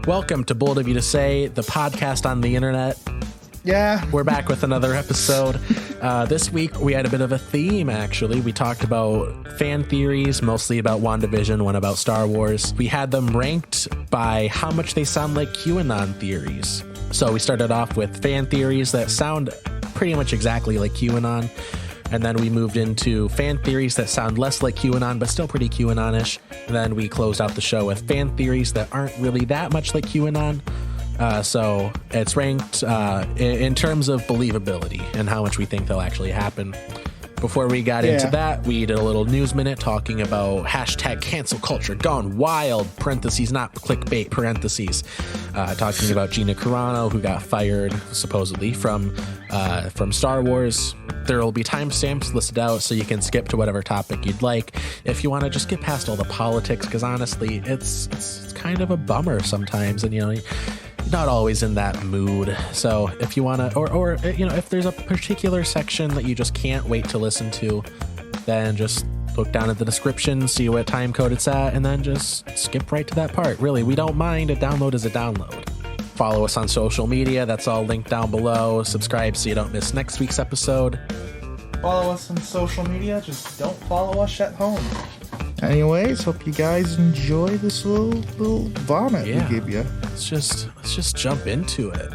Welcome to Bold of You to Say, the podcast on the internet. Yeah. We're back with another episode. This week, we had a bit of a theme, actually. We talked about fan theories, mostly about WandaVision, one about Star Wars. We had them ranked by how much they sound like QAnon theories. So we started off with fan theories that sound pretty much exactly like QAnon. And then we moved into fan theories that sound less like QAnon, but still pretty QAnon-ish. And then we closed out the show with fan theories that aren't really that much like QAnon. So it's ranked in terms of believability and how much we think they'll actually happen. Before we got into that, we did a little news minute talking about hashtag cancel culture gone wild, parentheses, not clickbait, parentheses. Talking about Gina Carano, who got fired supposedly from Star Wars. There will be timestamps listed out so you can skip to whatever topic you'd like if you want to just get past all the politics, because honestly, it's kind of a bummer sometimes, and you're not always in that mood. So if you want to, or if there's a particular section that you just can't wait to listen to, then just look down at the description, see what time code it's at, and then just skip right to that part. Really, we don't mind. A download is a download. Follow us on social media. That's all linked down below. Subscribe so you don't miss next week's episode. Follow us on social media. Just don't follow us at home. Anyways, hope you guys enjoy this little vomit we give you. Let's just jump into it.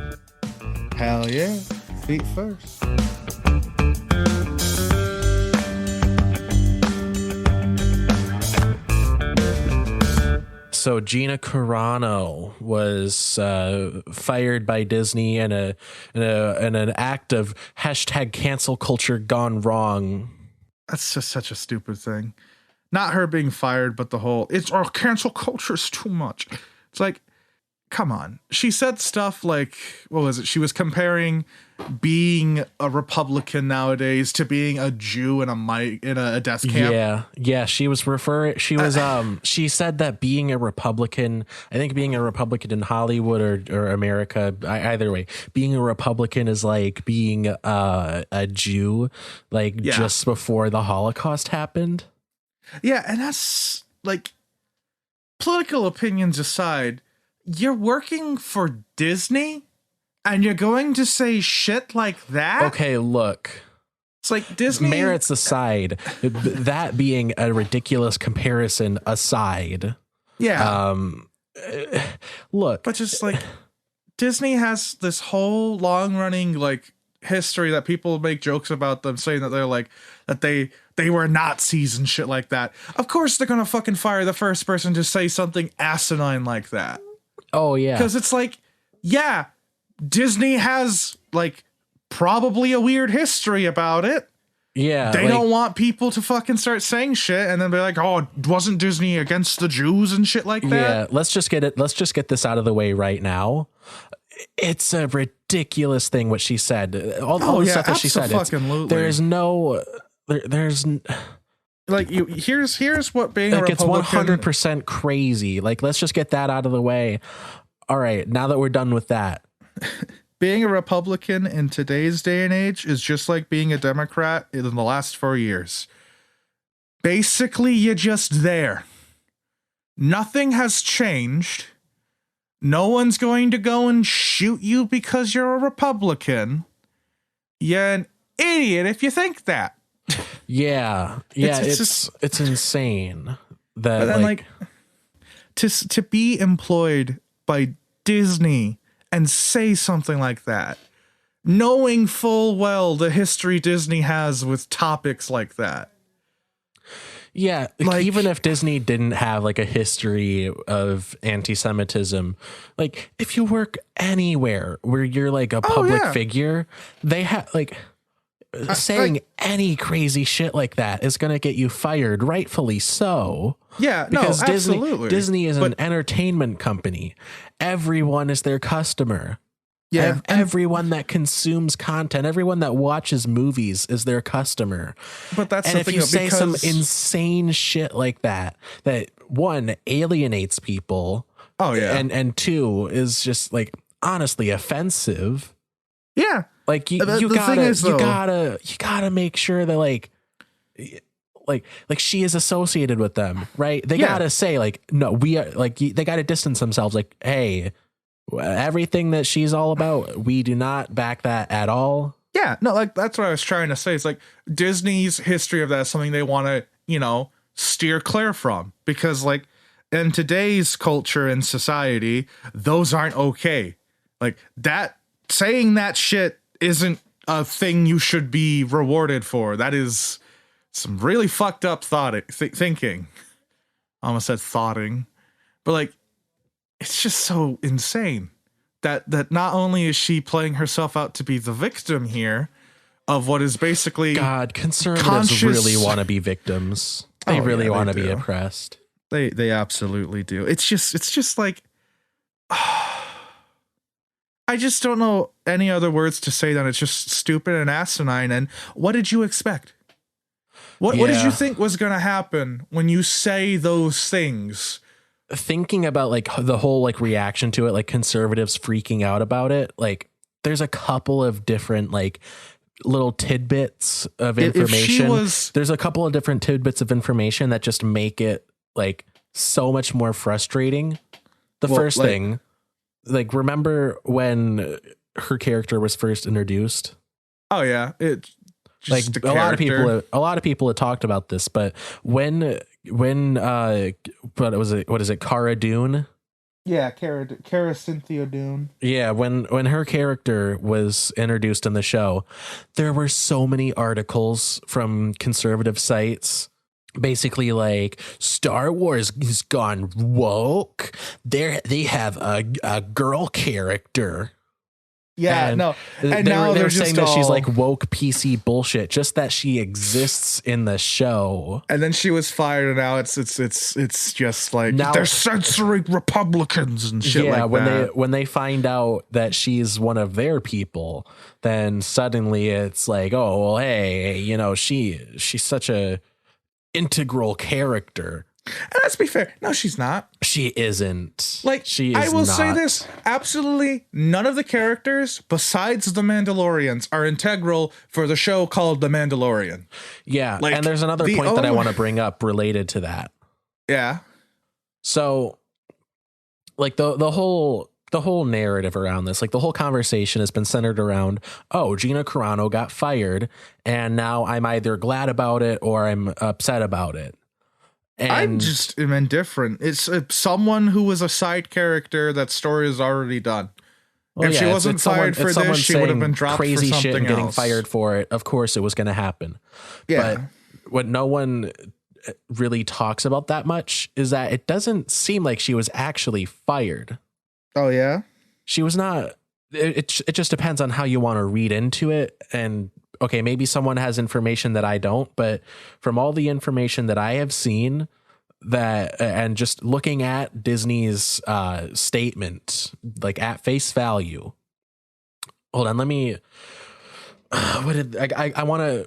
Hell yeah. Feet first. So Gina Carano was fired by Disney in an act of hashtag cancel culture gone wrong. That's just such a stupid thing. Not her being fired, but the whole, cancel culture is too much. It's like, come on. She said stuff like, what was it? She was comparing being a Republican nowadays to being a Jew in a death camp. Yeah. She said that being a Republican, I think being a Republican in Hollywood or America, either way, being a Republican is like being a Jew, just before the Holocaust happened. Yeah, and that's, like, political opinions aside, you're working for Disney and you're going to say shit like that? Okay, look. It's like Disney... Merits aside, that being a ridiculous comparison aside. Yeah. Look. But just, like, Disney has this whole long-running, like, history that people make jokes about them, saying that they're, like, that they were Nazis and shit like that. Of course they're gonna fucking fire the first person to say something asinine like that. Oh, yeah. Because it's like, yeah, Disney has, like, probably a weird history about it. Yeah. They don't want people to fucking start saying shit and then be like, oh, wasn't Disney against the Jews and shit like that? Yeah, let's just get this out of the way right now. It's a ridiculous thing what she said. All the stuff that she said. There's like, here's what being a It's Republican... 100% crazy. Like, let's just get that out of the way. All right, now that we're done with that. Being a Republican in today's day and age is just like being a Democrat in the last 4 years. Basically, you're just there. Nothing has changed. No one's going to go and shoot you because you're a Republican. You're an idiot if you think that. Yeah, it's insane that, then, to be employed by Disney and say something like that, knowing full well the history Disney has with topics like that. Yeah, like, even if Disney didn't have like a history of anti-Semitism, like if you work anywhere where you're like a public figure, they have like saying any crazy shit like that is going to get you fired, rightfully so. Yeah, because absolutely. Disney is an entertainment company. Everyone is their customer. Yeah, everyone that consumes content, everyone that watches movies is their customer. But that's and the if thing, you say some insane shit like that one alienates people. Oh yeah, and two is just like honestly offensive. Yeah, like you gotta make sure that like she is associated with them, right? They Yeah. gotta say like, no, we are like, they gotta distance themselves. Like, hey, everything that she's all about, we do not back that at all. Yeah, no, like that's what I was trying to say. It's like Disney's history of that is something they want to, steer clear from, because like in today's culture and society, those aren't okay. Like that, saying that shit isn't a thing you should be rewarded for. That is some really fucked up thinking. I almost said thoughting, but like, it's just so insane that not only is she playing herself out to be the victim here of what is basically God, conservatives really want to be victims. They really want to be oppressed. They absolutely do. It's just like, I just don't know any other words to say than it's just stupid and asinine. And what did you expect? What did you think was going to happen when you say those things? Thinking about like the whole like reaction to it, like conservatives freaking out about it, like there's a couple of different like little tidbits of information. There's a couple of different tidbits of information that just make it like so much more frustrating. First thing, like, remember when her character was first introduced? Oh yeah, it just like a lot of people had talked about this, but when what is it, Cara Dune? Yeah, Cara Cynthia Dune. Yeah, when her character was introduced in the show, there were so many articles from conservative sites basically like, Star Wars has gone woke. They have a girl character. Yeah, and no. And now they're saying that she's like woke PC bullshit, just that she exists in the show. And then she was fired, and now it's just like, now they're censoring Republicans and shit like that. When they find out that she's one of their people, then suddenly it's like, oh well, hey, she's such a integral character. And let's be fair, no, she's not. She isn't. Like, I will say this, absolutely none of the characters besides the Mandalorians are integral for the show called The Mandalorian. Yeah, like, and there's another point that I want to bring up related to that. Yeah. So, like, the whole narrative around this, like the whole conversation has been centered around, oh, Gina Carano got fired, and now I'm either glad about it or I'm upset about it. And I just am indifferent. It's someone who was a side character that story is already done. If she wasn't fired for this, she would have been dropped for something else. Crazy shit and getting fired for it. Of course, it was going to happen. Yeah. But what no one really talks about that much is that it doesn't seem like she was actually fired. Oh yeah, she was not. It just depends on how you want to read into it. And okay, maybe someone has information that I don't, but from all the information that I have seen, that and just looking at Disney's statement, like at face value. Hold on, let me. What did I want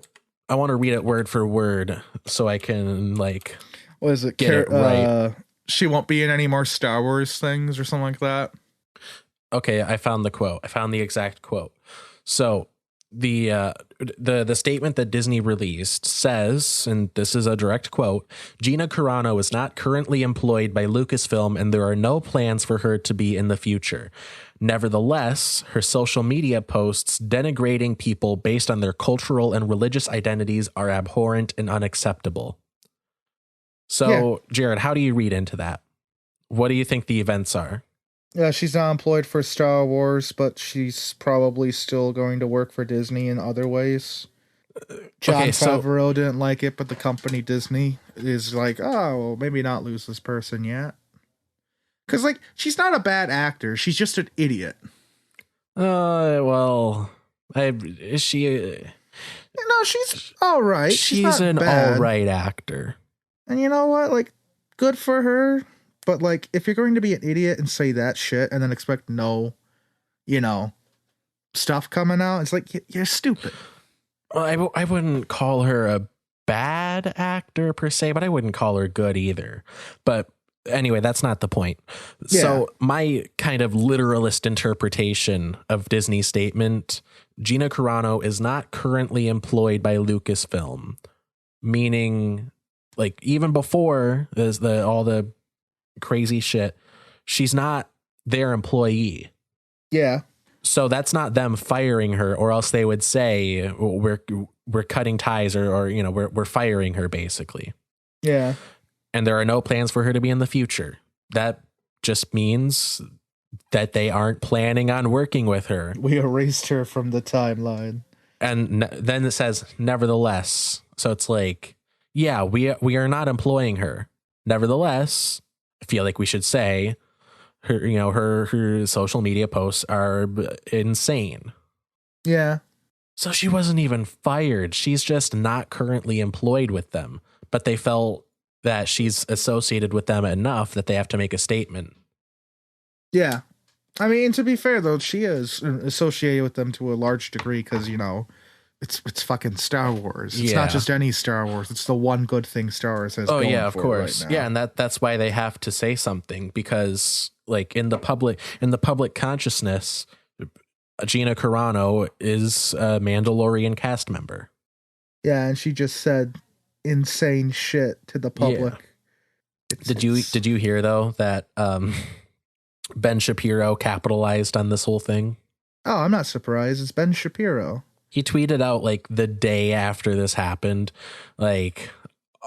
to read it word for word so I can like. What is it? Get it right. She won't be in any more Star Wars things or something like that. Okay, I found the quote. I found the exact quote. So the statement that Disney released says, and this is a direct quote, Gina Carano is not currently employed by Lucasfilm, and there are no plans for her to be in the future. Nevertheless, her social media posts denigrating people based on their cultural and religious identities are abhorrent and unacceptable. So, yeah. Jared, how do you read into that? What do you think the events are? Yeah, she's not employed for Star Wars, but she's probably still going to work for Disney in other ways. Jon Favreau didn't like it, but the company Disney is like, oh, well, maybe not lose this person yet. Because, like, she's not a bad actor. She's just an idiot. Well, is she? No, she's all right. She's an all right actor. And you know what? Like, good for her. But, like, if you're going to be an idiot and say that shit and then expect no, stuff coming out, it's like, you're stupid. Well, I wouldn't call her a bad actor per se, but I wouldn't call her good either. But anyway, that's not the point. Yeah. So my kind of literalist interpretation of Disney's statement, Gina Carano is not currently employed by Lucasfilm. meaning like even before there's all the crazy shit, she's not their employee. Yeah. So that's not them firing her, or else they would say we're cutting ties or you know, we're firing her basically. Yeah. And there are no plans for her to be in the future. That just means that they aren't planning on working with her. We erased her from the timeline. And then it says nevertheless. So it's like, yeah, we are not employing her. Nevertheless, I feel like we should say her, you know, her social media posts are insane. Yeah. So she wasn't even fired. She's just not currently employed with them, but they felt that she's associated with them enough that they have to make a statement. Yeah. I mean, to be fair though, she is associated with them to a large degree because, you know, it's fucking Star Wars. It's not just any Star Wars. It's the one good thing Star Wars has going yeah, of for course. right now. Yeah, and that's why they have to say something, because like in the public consciousness, Gina Carano is a Mandalorian cast member. Yeah, and she just said insane shit to the public. Yeah. Did you hear though that Ben Shapiro capitalized on this whole thing? Oh, I'm not surprised. It's Ben Shapiro. He tweeted out like the day after this happened, like,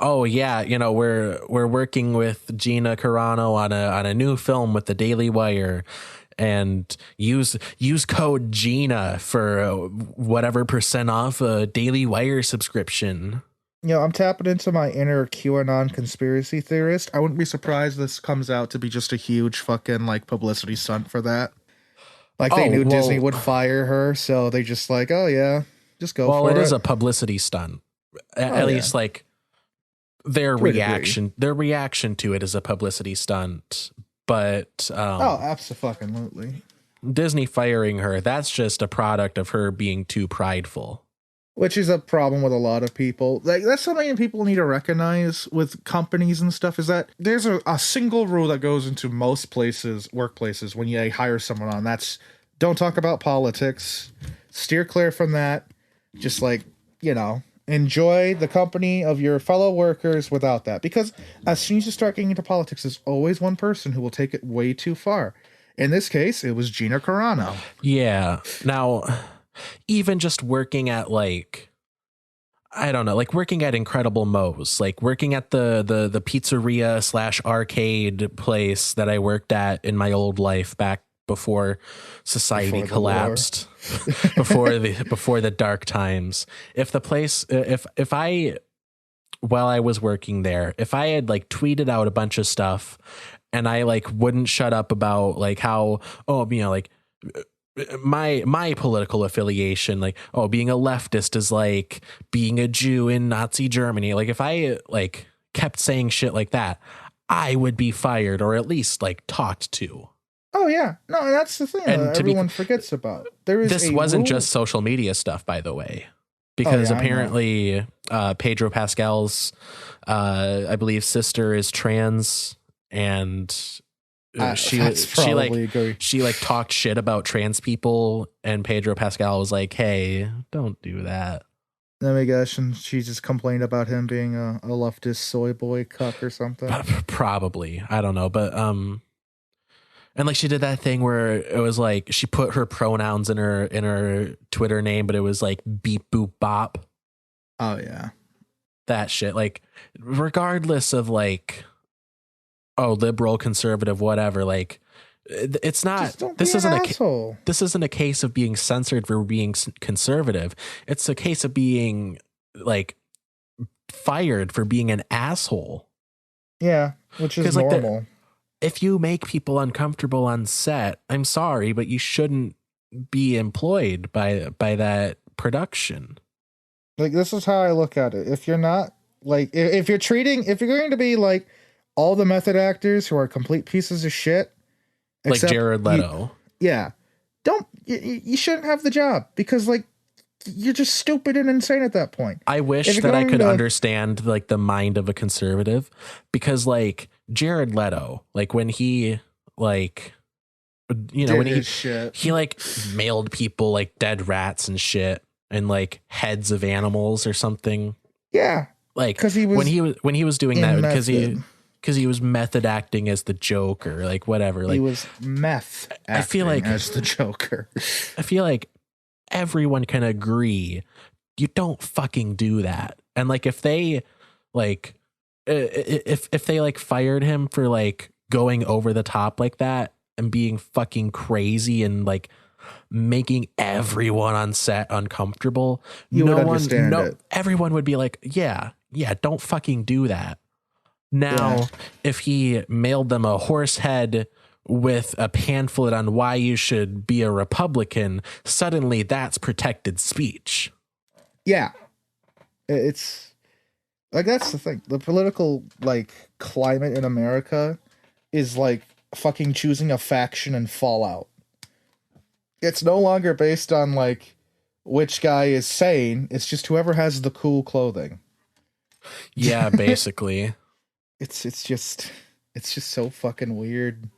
oh yeah, you know, we're working with Gina Carano on a new film with the Daily Wire, and use code Gina for whatever % off a Daily Wire subscription. You know, I'm tapping into my inner QAnon conspiracy theorist. I wouldn't be surprised this comes out to be just a huge fucking like publicity stunt for that. Like they knew Disney would fire her, so they just like, oh yeah, just go for it. Well, it is a publicity stunt. At least like their reaction to it is a publicity stunt. But absolutely. Disney firing her, that's just a product of her being too prideful. Which is a problem with a lot of people. Like that's something that people need to recognize with companies and stuff, is that there's a single rule that goes into most workplaces when you hire someone on. That's don't talk about politics, steer clear from that. Just like, you know, enjoy the company of your fellow workers without that. Because as soon as you start getting into politics, there's always one person who will take it way too far. In this case, it was Gina Carano. Yeah. Now, even just working at like, I don't know, like working at Incredible Mo's, like working at the pizzeria / arcade place that I worked at in my old life back before society collapsed, before the dark times. If the place, if I, while I was working there, if I had like tweeted out a bunch of stuff and I like wouldn't shut up about like how, oh, you know, like my political affiliation, like, oh, being a leftist is like being a Jew in Nazi Germany. Like if I like kept saying shit like that, I would be fired or at least like talked to. Oh yeah. No, that's the thing that everyone forgets about. This wasn't just social media stuff, by the way, because apparently Pedro Pascal's, I believe, sister is trans, and she talked shit about trans people, and Pedro Pascal was like, hey, don't do that. Oh my gosh, and she just complained about him being a leftist soy boy cuck or something. Probably. I don't know. But and like she did that thing where it was like she put her pronouns in her Twitter name, but it was like beep boop bop. Oh yeah. That shit. Like regardless of like, oh, liberal, conservative, whatever, like it's not, this isn't a case of being censored for being conservative. It's a case of being like fired for being an asshole. Yeah, which is normal. Like if you make people uncomfortable on set, I'm sorry, but you shouldn't be employed by that production. Like this is how I look at it. If you're not like, if you're going to be like all the method actors who are complete pieces of shit, like Jared Leto. You shouldn't have the job because like you're just stupid and insane at that point. I wish that I could understand like the mind of a conservative, because like Jared Leto, like when he like, you know, when he like mailed people like dead rats and shit and like heads of animals or something. Yeah. like 'Cause he was when he was doing that because method. he was method acting as the Joker, like whatever. He Like was meth acting I feel like as the Joker. I feel like everyone can agree you don't fucking do that. And like if they like if they like fired him for like going over the top like that and being fucking crazy and like making everyone on set uncomfortable, Would understand it. everyone would be like, yeah, don't fucking do that. Now, if he mailed them a horse head with a pamphlet on why you should be a Republican, suddenly that's protected speech. Yeah. It's like, that's the thing. The political like climate in America is like fucking choosing a faction and fallout. It's no longer based on like which guy is sane. It's just whoever has the cool clothing. Yeah, basically. It's just so fucking weird.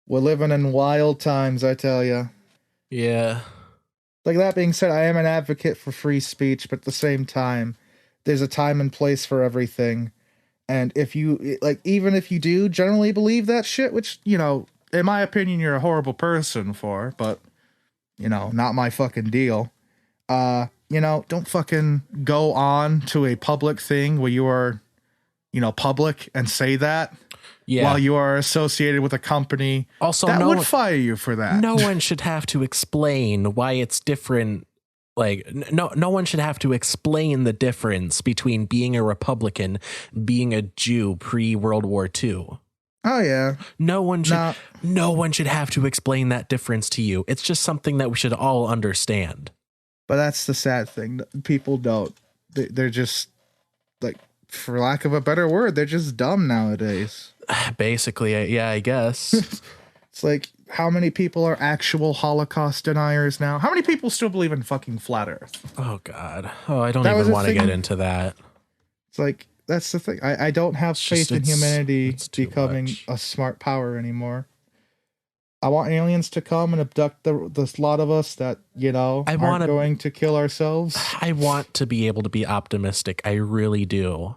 We're living in wild times, I tell you. Yeah. Like, that being said, I am an advocate for free speech, but at the same time, there's a time and place for everything. And if you, like, even if you do generally believe that shit, which, you know, in my opinion, you're a horrible person for, but, you know, not my fucking deal. You know, don't fucking go on to a public thing where you are, you know, public and say that. Yeah. While you are associated with a company also, that would fire you for that. No one should have to explain why it's different. Like, no one should have to explain the difference between being a Republican, being a Jew pre-World War II. Oh yeah. No one should have to explain that difference to you. It's just something that we should all understand. But that's the sad thing. People don't. They're just, like, for lack of a better word, they're just dumb nowadays. Basically, yeah, I guess. It's like, how many people are actual Holocaust deniers now? How many people still believe in fucking flat Earth? Oh, God. Oh, I don't even want to get into that. It's like, that's the thing. I don't have faith in humanity becoming a smart power anymore. I want aliens to come and abduct the lot of us that, you know, aren't going to kill ourselves. I want to be able to be optimistic. I really do.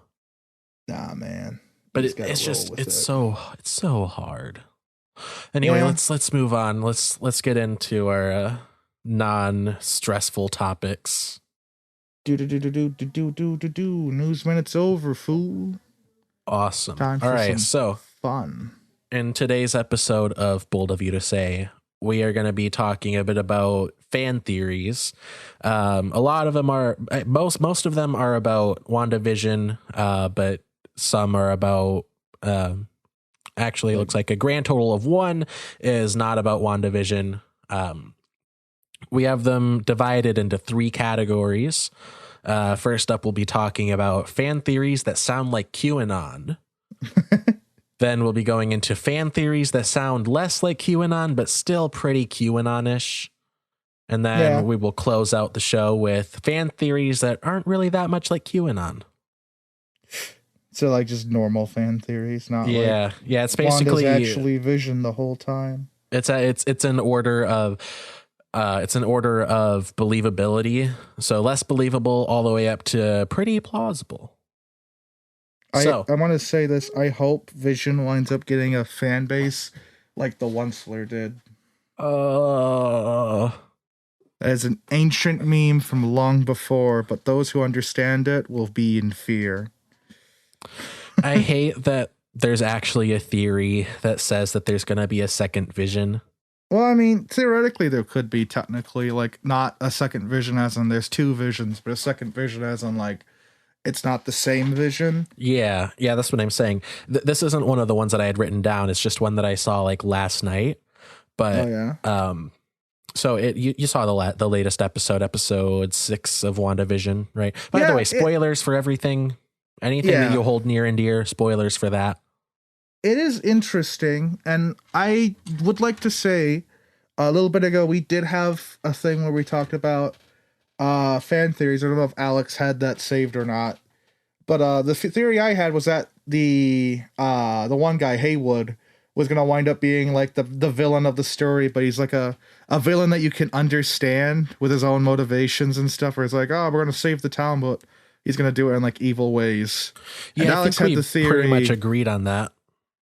Nah, man. But it's so hard. Anyway, let's move on. Let's get into our non-stressful topics. News when it's over, fool. Awesome. All right, so fun. In today's episode of Bold of You to Say, we are going to be talking a bit about fan theories. A lot of them are most of them are about WandaVision, but some are about actually it looks like a grand total of one is not about WandaVision. We have them divided into three categories. First up, we'll be talking about fan theories that sound like QAnon. Then we'll be going into fan theories that sound less like QAnon, but still pretty QAnon-ish. And then we will close out the show with fan theories that aren't really that much like QAnon. So like just normal fan theories, not it's basically Wanda's actually Vision the whole time. It's an order of believability. So less believable all the way up to pretty plausible. I want to say this. I hope Vision winds up getting a fan base like the Onceler did. As an ancient meme from long before, but those who understand it will be in fear. I hate that there's actually a theory that says that there's going to be a second Vision. Well, I mean, theoretically there could be, technically, like, not a second Vision as in there's two Visions, but a second Vision as in, like, it's not the same Vision. Yeah, that's what I'm saying. This isn't one of the ones that I had written down. It's just one that I saw, like, last night. But, so you saw the latest episode 6 of WandaVision, right? By the way, spoilers for everything. Anything that you hold near and dear, spoilers for that. It is interesting, and I would like to say, a little bit ago, we did have a thing where we talked about fan theories. I don't know if Alex had that saved or not, but the theory I had was that the one guy, Hayward, was going to wind up being like the villain of the story, but he's like a villain that you can understand with his own motivations and stuff, where it's like, oh, we're going to save the town, but He's gonna do it in like evil ways. Yeah, and I Alex think had we the theory. pretty much agreed on that.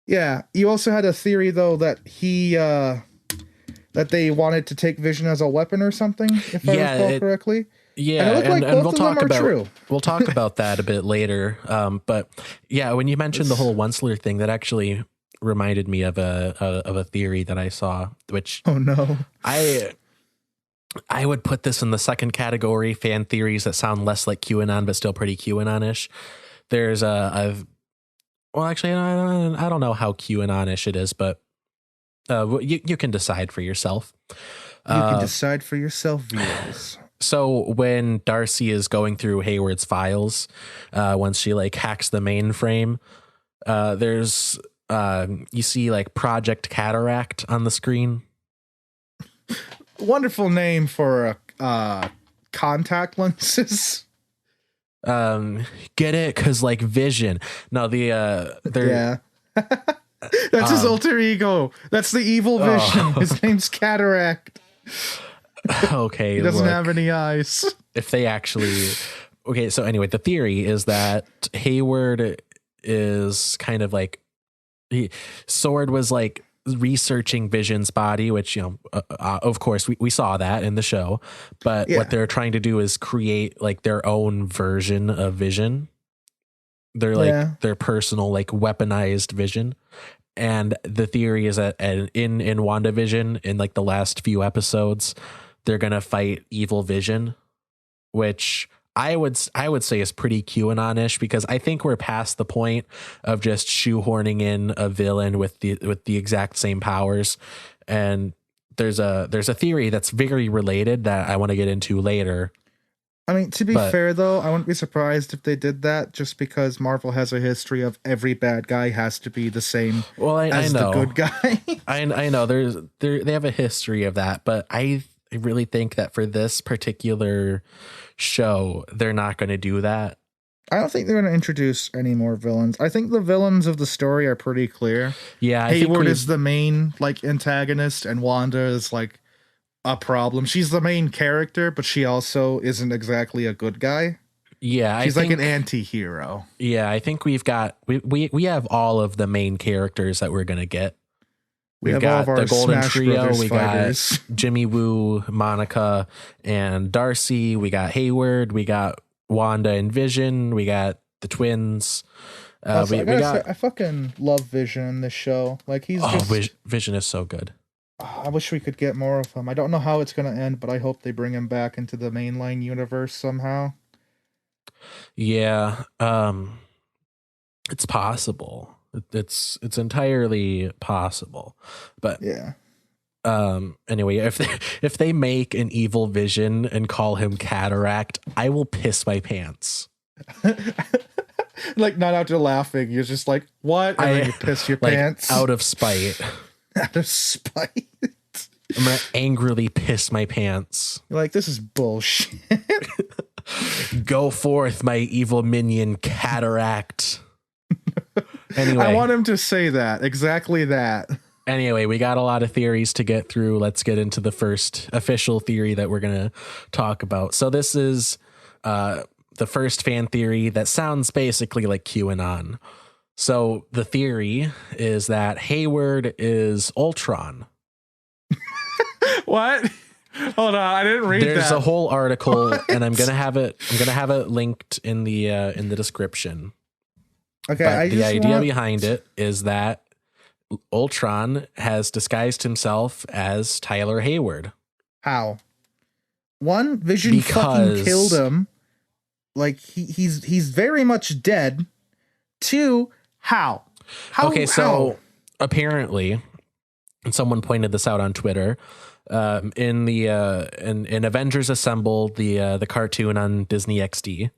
Yeah, you also had a theory though that he that they wanted to take Vision as a weapon or something, if I recall correctly. Yeah, and it looked like both of them are true. We'll talk about that a bit later. But yeah, when you mentioned the whole Onceler thing, that actually reminded me of a theory that I saw, which oh no, I would put this in the second category, fan theories that sound less like QAnon but still pretty QAnon-ish. There's well, actually, I don't know how QAnon-ish it is, but you can decide for yourself. You can decide for yourself, viewers. So when Darcy is going through Hayward's files, once she like hacks the mainframe, there's you see like Project Cataract on the screen. Wonderful name for contact lenses. Get it? Cause like Vision. No, yeah. That's his alter ego. That's the evil Vision. His name's Cataract. Okay. He doesn't have any eyes. If they actually, okay. So anyway, the theory is that Hayward is kind of like S.W.O.R.D was like researching Vision's body, which, you know, of course we saw that in the show, but what they're trying to do is create like their own version of Vision. They're like their personal, like weaponized Vision. And the theory is that in WandaVision, in like the last few episodes, they're going to fight evil Vision, which I would say is pretty QAnon-ish, because I think we're past the point of just shoehorning in a villain with the exact same powers. And there's a theory that's very related that I want to get into later. I mean, to be fair though, I wouldn't be surprised if they did that, just because Marvel has a history of every bad guy has to be the same as the good guy. I know they have a history of that, but I really think that for this particular show, they're not going to do that. I don't think they're going to introduce any more villains. I think the villains of the story are pretty clear. Yeah, Hayward is the main like antagonist, and Wanda is like a problem. She's the main character, but she also isn't exactly a good guy. Yeah, she's like an anti-hero. Yeah, I think we have all of the main characters that we're going to get. We've got the Golden Smash Trio. Brothers we fighters. Got Jimmy Woo, Monica, and Darcy. We got Hayward. We got Wanda and Vision. We got the twins. I fucking love Vision in this show. Like Vision is so good. I wish we could get more of him. I don't know how it's going to end, but I hope they bring him back into the mainline universe somehow. Yeah, it's possible. It's entirely possible, but yeah. Anyway, if they make an evil Vision and call him Cataract, I will piss my pants. Like, not after laughing, you're just like, what? And then you piss your pants out of spite. Out of spite. I'm gonna angrily piss my pants. You're like, this is bullshit. Go forth, my evil minion, Cataract. Anyway, I want him to say that. Exactly that. Anyway, we got a lot of theories to get through. Let's get into the first official theory that we're going to talk about. So this is the first fan theory that sounds basically like QAnon. So the theory is that Hayward is Ultron. What? Hold on, I didn't read that. There's a whole article, and I'm gonna have it linked in the description. Okay, but the idea behind it is that Ultron has disguised himself as Tyler Hayward. How? One, Vision fucking killed him. Like he's very much dead. Two, how? Okay, so apparently, and someone pointed this out on Twitter. In Avengers Assemble, the cartoon on Disney XD.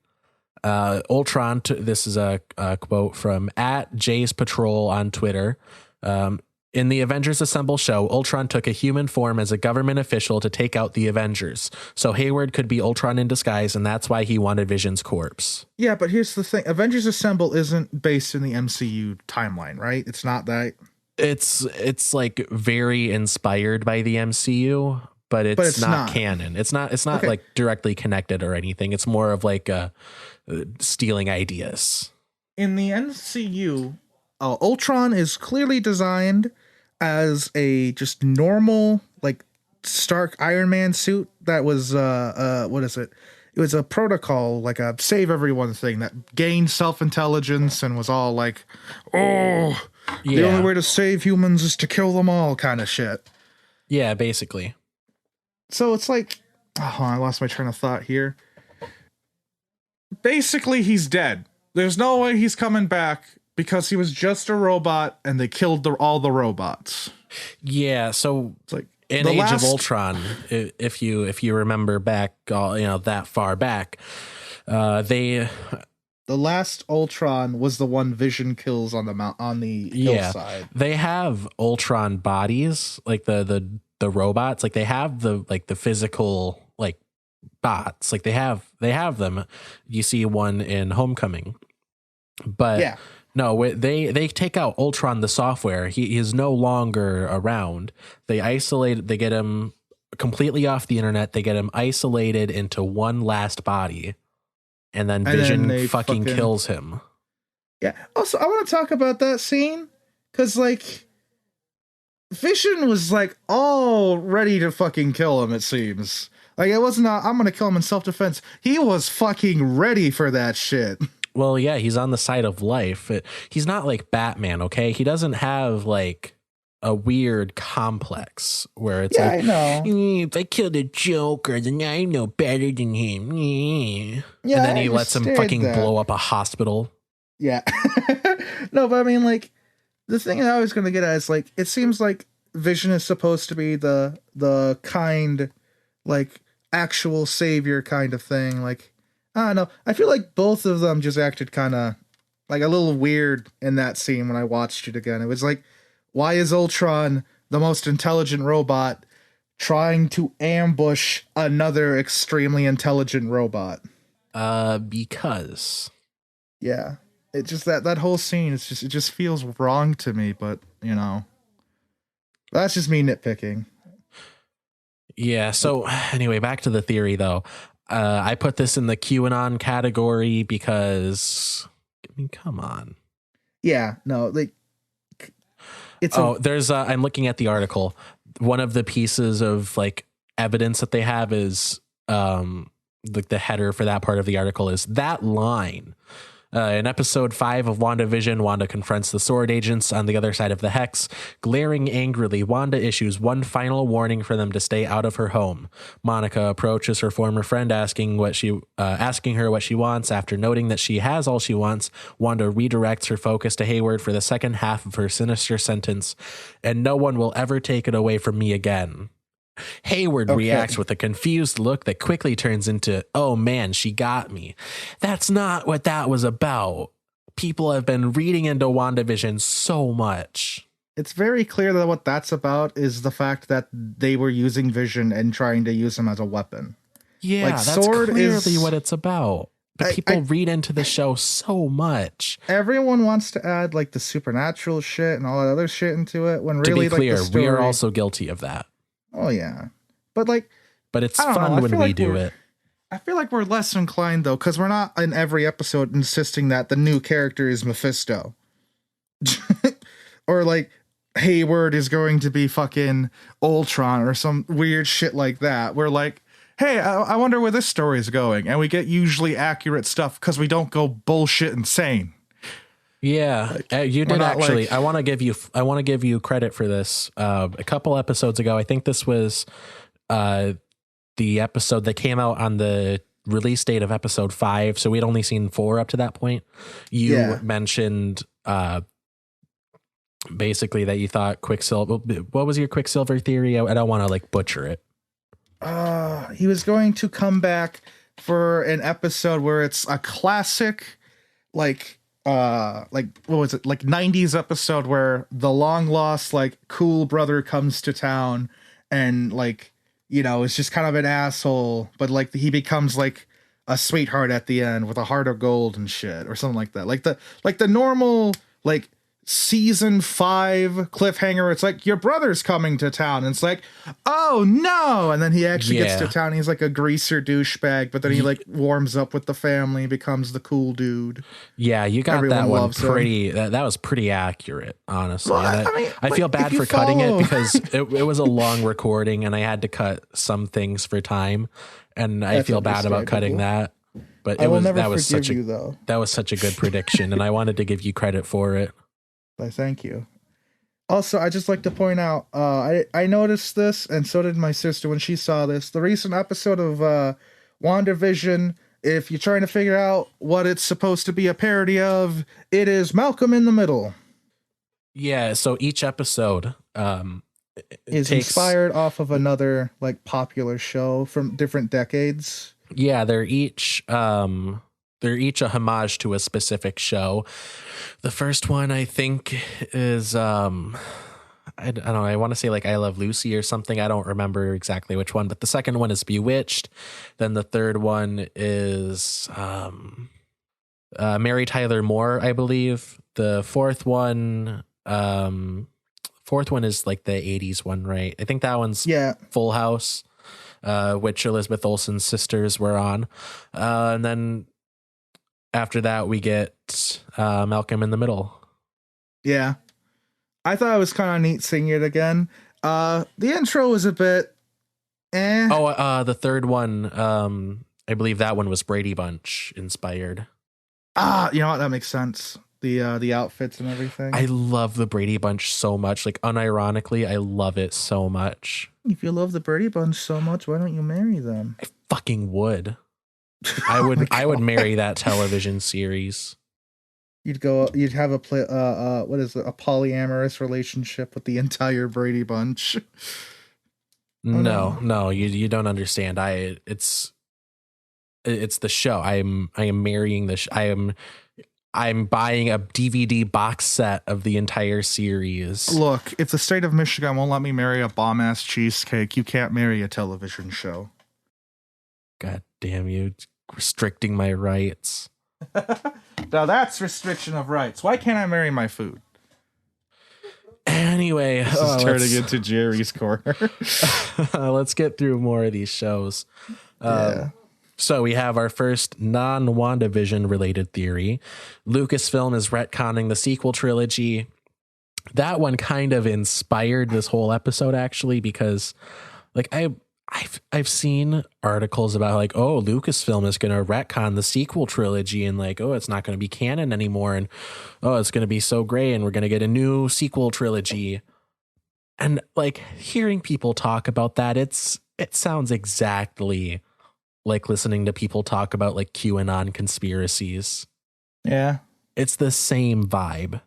Ultron, this is a quote from @Jay's Patrol on Twitter. In the Avengers Assemble show, Ultron took a human form as a government official to take out the Avengers. So Hayward could be Ultron in disguise, and that's why he wanted Vision's corpse. Yeah, but here's the thing. Avengers Assemble isn't based in the MCU timeline, right? It's not that. It's like very inspired by the MCU, but it's not, not canon. It's not Okay. like directly connected or anything. It's more of like stealing ideas. In the MCU, Ultron is clearly designed as a just normal, like, Stark Iron Man suit that was, what is it? It was a protocol, like a save everyone thing that gained self-intelligence and was all like, oh, the only way to save humans is to kill them all kind of shit. Yeah, basically. So it's like, oh, I lost my train of thought here. Basically, he's dead. There's no way he's coming back because he was just a robot and they killed all the robots. Yeah, so it's like in Age of Ultron, if you remember back, that far back, the last Ultron was the one Vision kills on the hillside. They have Ultron bodies, like the robots, like they have the physical like bots, like they have them. You see one in Homecoming, but no, they take out Ultron, the software. He is no longer around. They get him completely off the internet. They get him isolated into one last body, and then Vision fucking kills him. Yeah. Also, I want to talk about that scene because, like, Vision was like all ready to fucking kill him. It seems like it wasn't. I'm gonna kill him in self-defense. He was fucking ready for that shit. Well, yeah, he's on the side of life. He's not like Batman, okay? He doesn't have like a weird complex where it's like, I know. If I kill the Joker, then I know better than him. Yeah, and then he lets him fucking blow up a hospital. Yeah. No, but I mean, like, the thing I was going to get at is, like, it seems like Vision is supposed to be the kind, like, actual savior kind of thing. Like, I don't know. I feel like both of them just acted kind of like a little weird in that scene when I watched it again. It was like, why is Ultron, the most intelligent robot, trying to ambush another extremely intelligent robot? Because. Yeah. It just that whole scene, it just feels wrong to me, but that's just me nitpicking. Yeah, so anyway, back to the theory though. I put this in the QAnon category because, I mean, come on. Yeah, no, like, I'm looking at the article. One of the pieces of like evidence that they have is like the header for that part of the article is that line. In episode 5 of WandaVision, Wanda confronts the S.W.O.R.D agents on the other side of the Hex. Glaring angrily, Wanda issues one final warning for them to stay out of her home. Monica approaches her former friend, asking her what she wants. After noting that she has all she wants, Wanda redirects her focus to Hayward for the second half of her sinister sentence, and no one will ever take it away from me again. Hayward reacts with a confused look that quickly turns into, oh man, she got me. That's not what that was about. People have been reading into WandaVision so much. It's very clear that what that's about is the fact that they were using Vision and trying to use him as a weapon. Yeah, like, that's clearly what it's about. But people read into the show so much. Everyone wants to add like the supernatural shit and all that other shit into it, when really, to be clear, like, the story... we are also guilty of that. Oh yeah, but it's fun when we do it. I feel like we're less inclined though, because we're not in every episode insisting that the new character is Mephisto, or like Hayward is going to be fucking Ultron or some weird shit like that. We're like, hey, I wonder where this story is going, and we get usually accurate stuff because we don't go bullshit insane. Yeah, you did actually. Like, I want to give you credit for this. A couple episodes ago, I think this was the episode that came out on the release date of episode 5. So we'd only seen 4 up to that point. You mentioned basically that you thought Quicksilver. What was your Quicksilver theory? I don't want to like butcher it. He was going to come back for an episode where it's a classic, like what was it, like 90s episode where the long lost like cool brother comes to town and like, is just kind of an asshole, but like he becomes like a sweetheart at the end with a heart of gold and shit or something like that. Like the normal like season 5 cliffhanger. It's like, your brother's coming to town. And it's like, oh no. And then he actually gets to town. He's like a greaser douchebag, but then he like warms up with the family, becomes the cool dude. Yeah, you got that one pretty, that was pretty accurate, honestly. Well, I feel bad for cutting it because it was a long recording and I had to cut some things for time. And I feel bad about cutting that. But that was such a good prediction. And I wanted to give you credit for it. Thank you. Also, I just like to point out, I noticed this, and so did my sister when she saw this. The recent episode of WandaVision, if you're trying to figure out what it's supposed to be a parody of, it is Malcolm in the Middle. Yeah, so each episode is inspired off of another like popular show from different decades. Yeah, they're each a homage to a specific show. The first one I think is I don't know, I want to say like I Love Lucy or something. I don't remember exactly which one, but the second one is Bewitched. Then the third one is Mary Tyler Moore, I believe. The fourth one is like the 80s one, right? I think that one's Full House, which Elizabeth Olsen's sisters were on. And then after that, we get Malcolm in the Middle. Yeah. I thought it was kind of neat seeing it again. The intro was a bit the third one, I believe that one was Brady Bunch inspired. You know what? That makes sense. The outfits and everything. I love the Brady Bunch so much. Like, unironically, I love it so much. If you love the Brady Bunch so much, why don't you marry them? I fucking would. I would marry that television series. You'd have a polyamorous relationship with the entire Brady Bunch. No, you don't understand. It's the show. I am marrying the I'm buying a DVD box set of the entire series. Look, if the state of Michigan won't let me marry a bomb-ass cheesecake, you can't marry a television show. God damn you, restricting my rights. Now that's restriction of rights. Why can't I marry my food? Anyway, this is turning into Jerry's Corner. Let's get through more of these shows. So we have our first non-WandaVision related theory. Lucasfilm is retconning the sequel trilogy. That one kind of inspired this whole episode, actually, because like I've seen articles about like, oh, Lucasfilm is going to retcon the sequel trilogy and like, oh, it's not going to be canon anymore. And oh, it's going to be so great. And we're going to get a new sequel trilogy. And like hearing people talk about that, it sounds exactly like listening to people talk about like QAnon conspiracies. Yeah. It's the same vibe.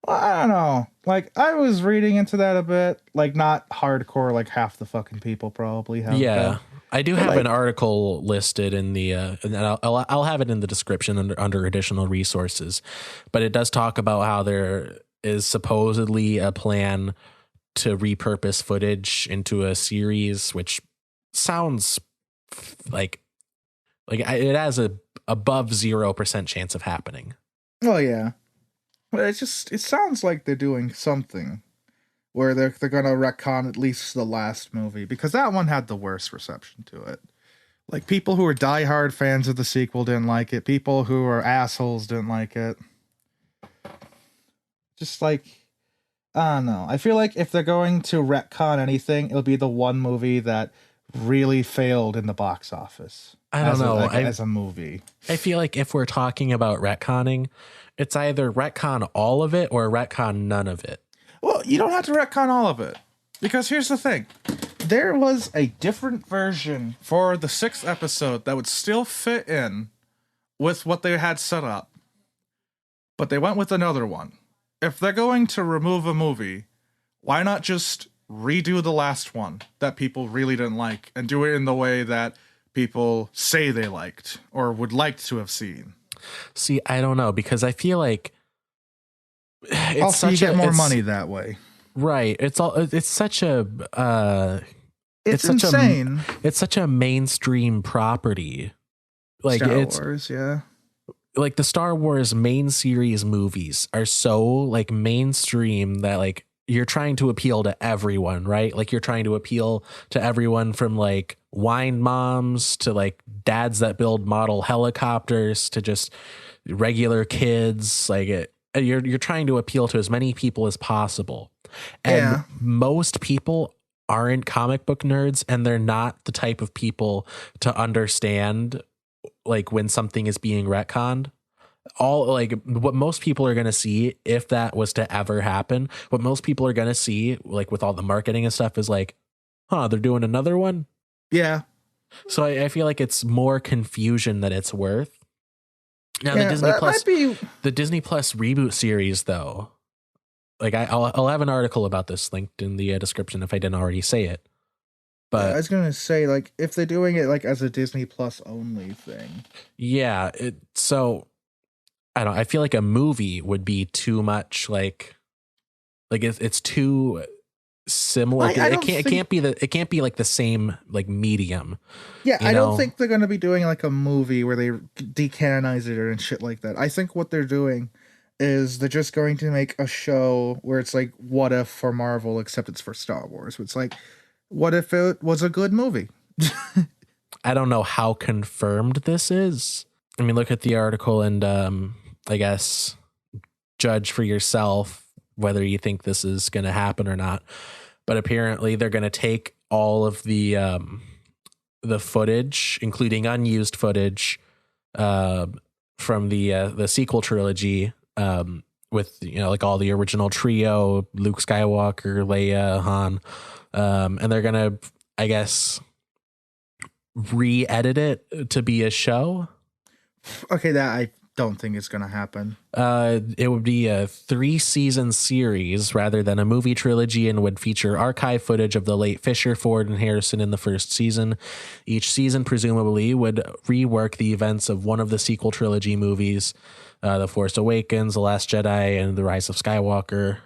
Well, I don't know. Like, I was reading into that a bit. Like, not hardcore, like half the fucking people probably have. Yeah. I do have an article listed in the, and I'll have it in the description under additional resources. But it does talk about how there is supposedly a plan to repurpose footage into a series, which sounds like it has a above 0% chance of happening. Oh yeah, but it sounds like they're doing something where they're gonna retcon at least the last movie, because that one had the worst reception to it. Like, people who are diehard fans of the sequel didn't like it. People who are assholes didn't like it. Just like, I don't know. I feel like if they're going to retcon anything, it'll be the one movie that really failed in the box office. I don't know. As a movie. I feel like if we're talking about retconning, it's either retcon all of it or retcon none of it. Well, you don't have to retcon all of it. Because here's the thing. There was a different version for the 6th episode that would still fit in with what they had set up. But they went with another one. If they're going to remove a movie, why not just redo the last one that people really didn't like and do it in the way that people say they liked or would like to have seen? See, I don't know, because I feel like also you get more money that way. Right. It's such a it's insane. It's such a mainstream property. Like Star Wars, yeah. like the Star Wars main series movies are so like mainstream that like you're trying to appeal to everyone, right? Like you're trying to appeal to everyone from like wine moms to like dads that build model helicopters to just regular kids. Like you're trying to appeal to as many people as possible. And most people aren't comic book nerds, and they're not the type of people to understand like when something is being retconned. All like what most people are going to see, if that was to ever happen, what most people are going to see like with all the marketing and stuff is like, they're doing another one. Yeah. So I feel like it's more confusion than it's worth. Now Yeah, the Disney Plus reboot series though, like I'll have an article about this linked in the description if I didn't already say it. But I was gonna say, like, if they're doing it like as a Disney Plus only thing, so I don't know, I feel like a movie would be too much like it's too similar. It can't be like the same like medium. Yeah, I don't think they're gonna be doing like a movie where they decanonize it and shit like that. I think what they're doing is they're just going to make a show where it's like What If for Marvel, except it's for Star Wars. It's like, what if it was a good movie? I don't know how confirmed this is. I mean, look at the article and I guess judge for yourself whether you think this is going to happen or not. But apparently they're going to take all of the footage, including unused footage from the sequel trilogy, with like all the original trio, Luke Skywalker, Leia, Han, and they're gonna, I guess, re-edit it to be a show. Okay, that I don't think it's gonna happen. It would be a 3-season series rather than a movie trilogy, and would feature archive footage of the late Fisher, Ford, and Harrison in the first season. Each season presumably would rework the events of one of the sequel trilogy movies, The Force Awakens, The Last Jedi, and The Rise of Skywalker.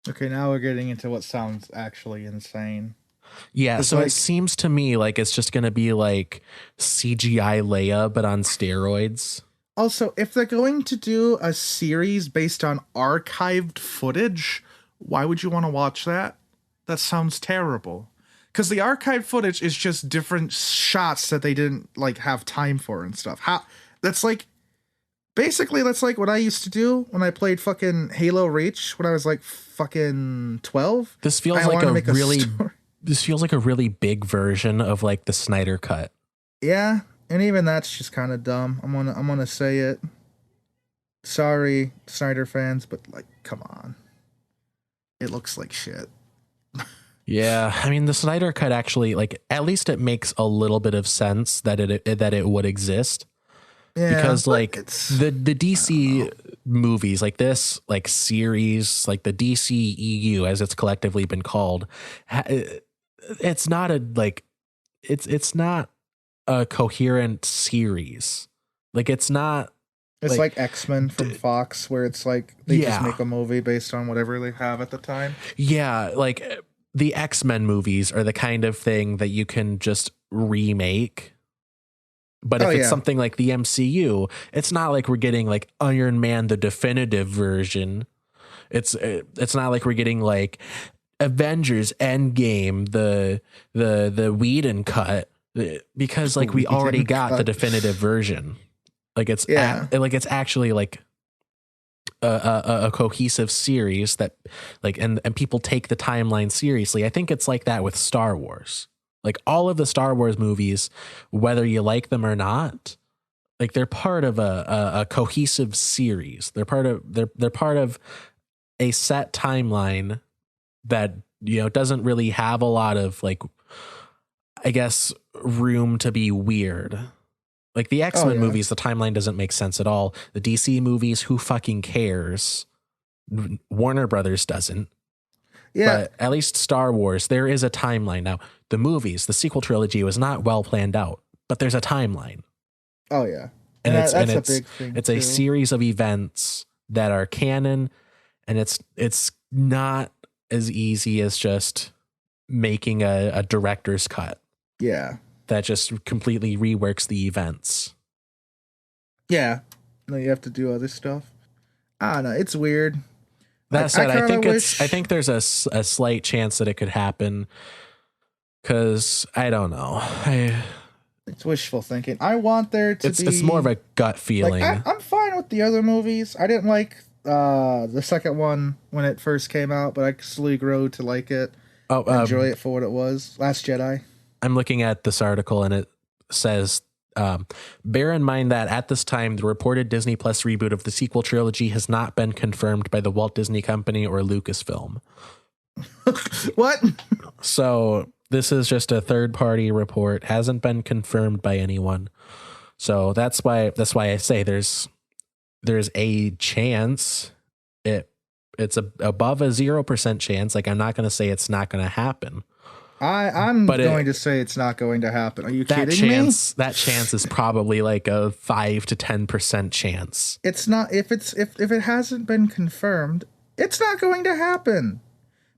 Okay, now we're getting into what sounds actually insane. Yeah, so it seems to me like it's just going to be like CGI Leia, but on steroids. Also, if they're going to do a series based on archived footage, why would you want to watch that? That sounds terrible. Because the archived footage is just different shots that they didn't like have time for and stuff. That's like what I used to do when I played fucking Halo Reach when I was like fucking 12. This feels like a really big version of like the Snyder Cut. Yeah. And even that's just kind of dumb. I'm gonna say it. Sorry, Snyder fans, but like, come on. It looks like shit. Yeah, I mean, the Snyder Cut actually, like, at least it makes a little bit of sense that it would exist. Yeah, because like the DC movies, like this, like series, like the DCEU as it's collectively been called, it's not a coherent series. Like it's not. It's like X-Men from Fox, where it's like they just make a movie based on whatever they have at the time. Yeah, like the X-Men movies are the kind of thing that you can just remake. But if it's something like the MCU, it's not like we're getting like Iron Man the definitive version. It's not like we're getting like Avengers Endgame the Whedon cut, because like we already got the definitive version. Like it's it's actually like a cohesive series that like and people take the timeline seriously. I think it's like that with Star Wars. Like all of the Star Wars movies, whether you like them or not, like they're part of a cohesive series. They're part of a set timeline that, you know, doesn't really have a lot of like, I guess, room to be weird. Like the X-Men movies, the timeline doesn't make sense at all. The DC movies, who fucking cares? Warner Brothers doesn't. Yeah. But at least Star Wars, there is a timeline. Now, the movies, the sequel trilogy was not well planned out, but there's a timeline. Oh, yeah. And that's a big thing. It's a series of events that are canon, and it's not as easy as just making a director's cut. Yeah. That just completely reworks the events. Yeah. And then you have to do other stuff. I don't know. It's weird. That said, I wish... think there's a slight chance that it could happen. Because I don't know. It's wishful thinking. I want there to be... It's more of a gut feeling. I'm fine with the other movies. I didn't like the second one when it first came out, but I slowly grew to like it. Enjoy it for what it was. Last Jedi. I'm looking at this article and it says, bear in mind that at this time, the reported Disney Plus reboot of the sequel trilogy has not been confirmed by the Walt Disney Company or Lucasfilm. What? So this is just a third-party report, hasn't been confirmed by anyone. So that's why I say there's a chance. It's above a 0% chance. Like, I'm not going to say it's not going to happen. I'm going to say it's not going to happen. Are you kidding me? That chance is probably like a 5 to 10% chance. It's not. If it hasn't been confirmed, it's not going to happen.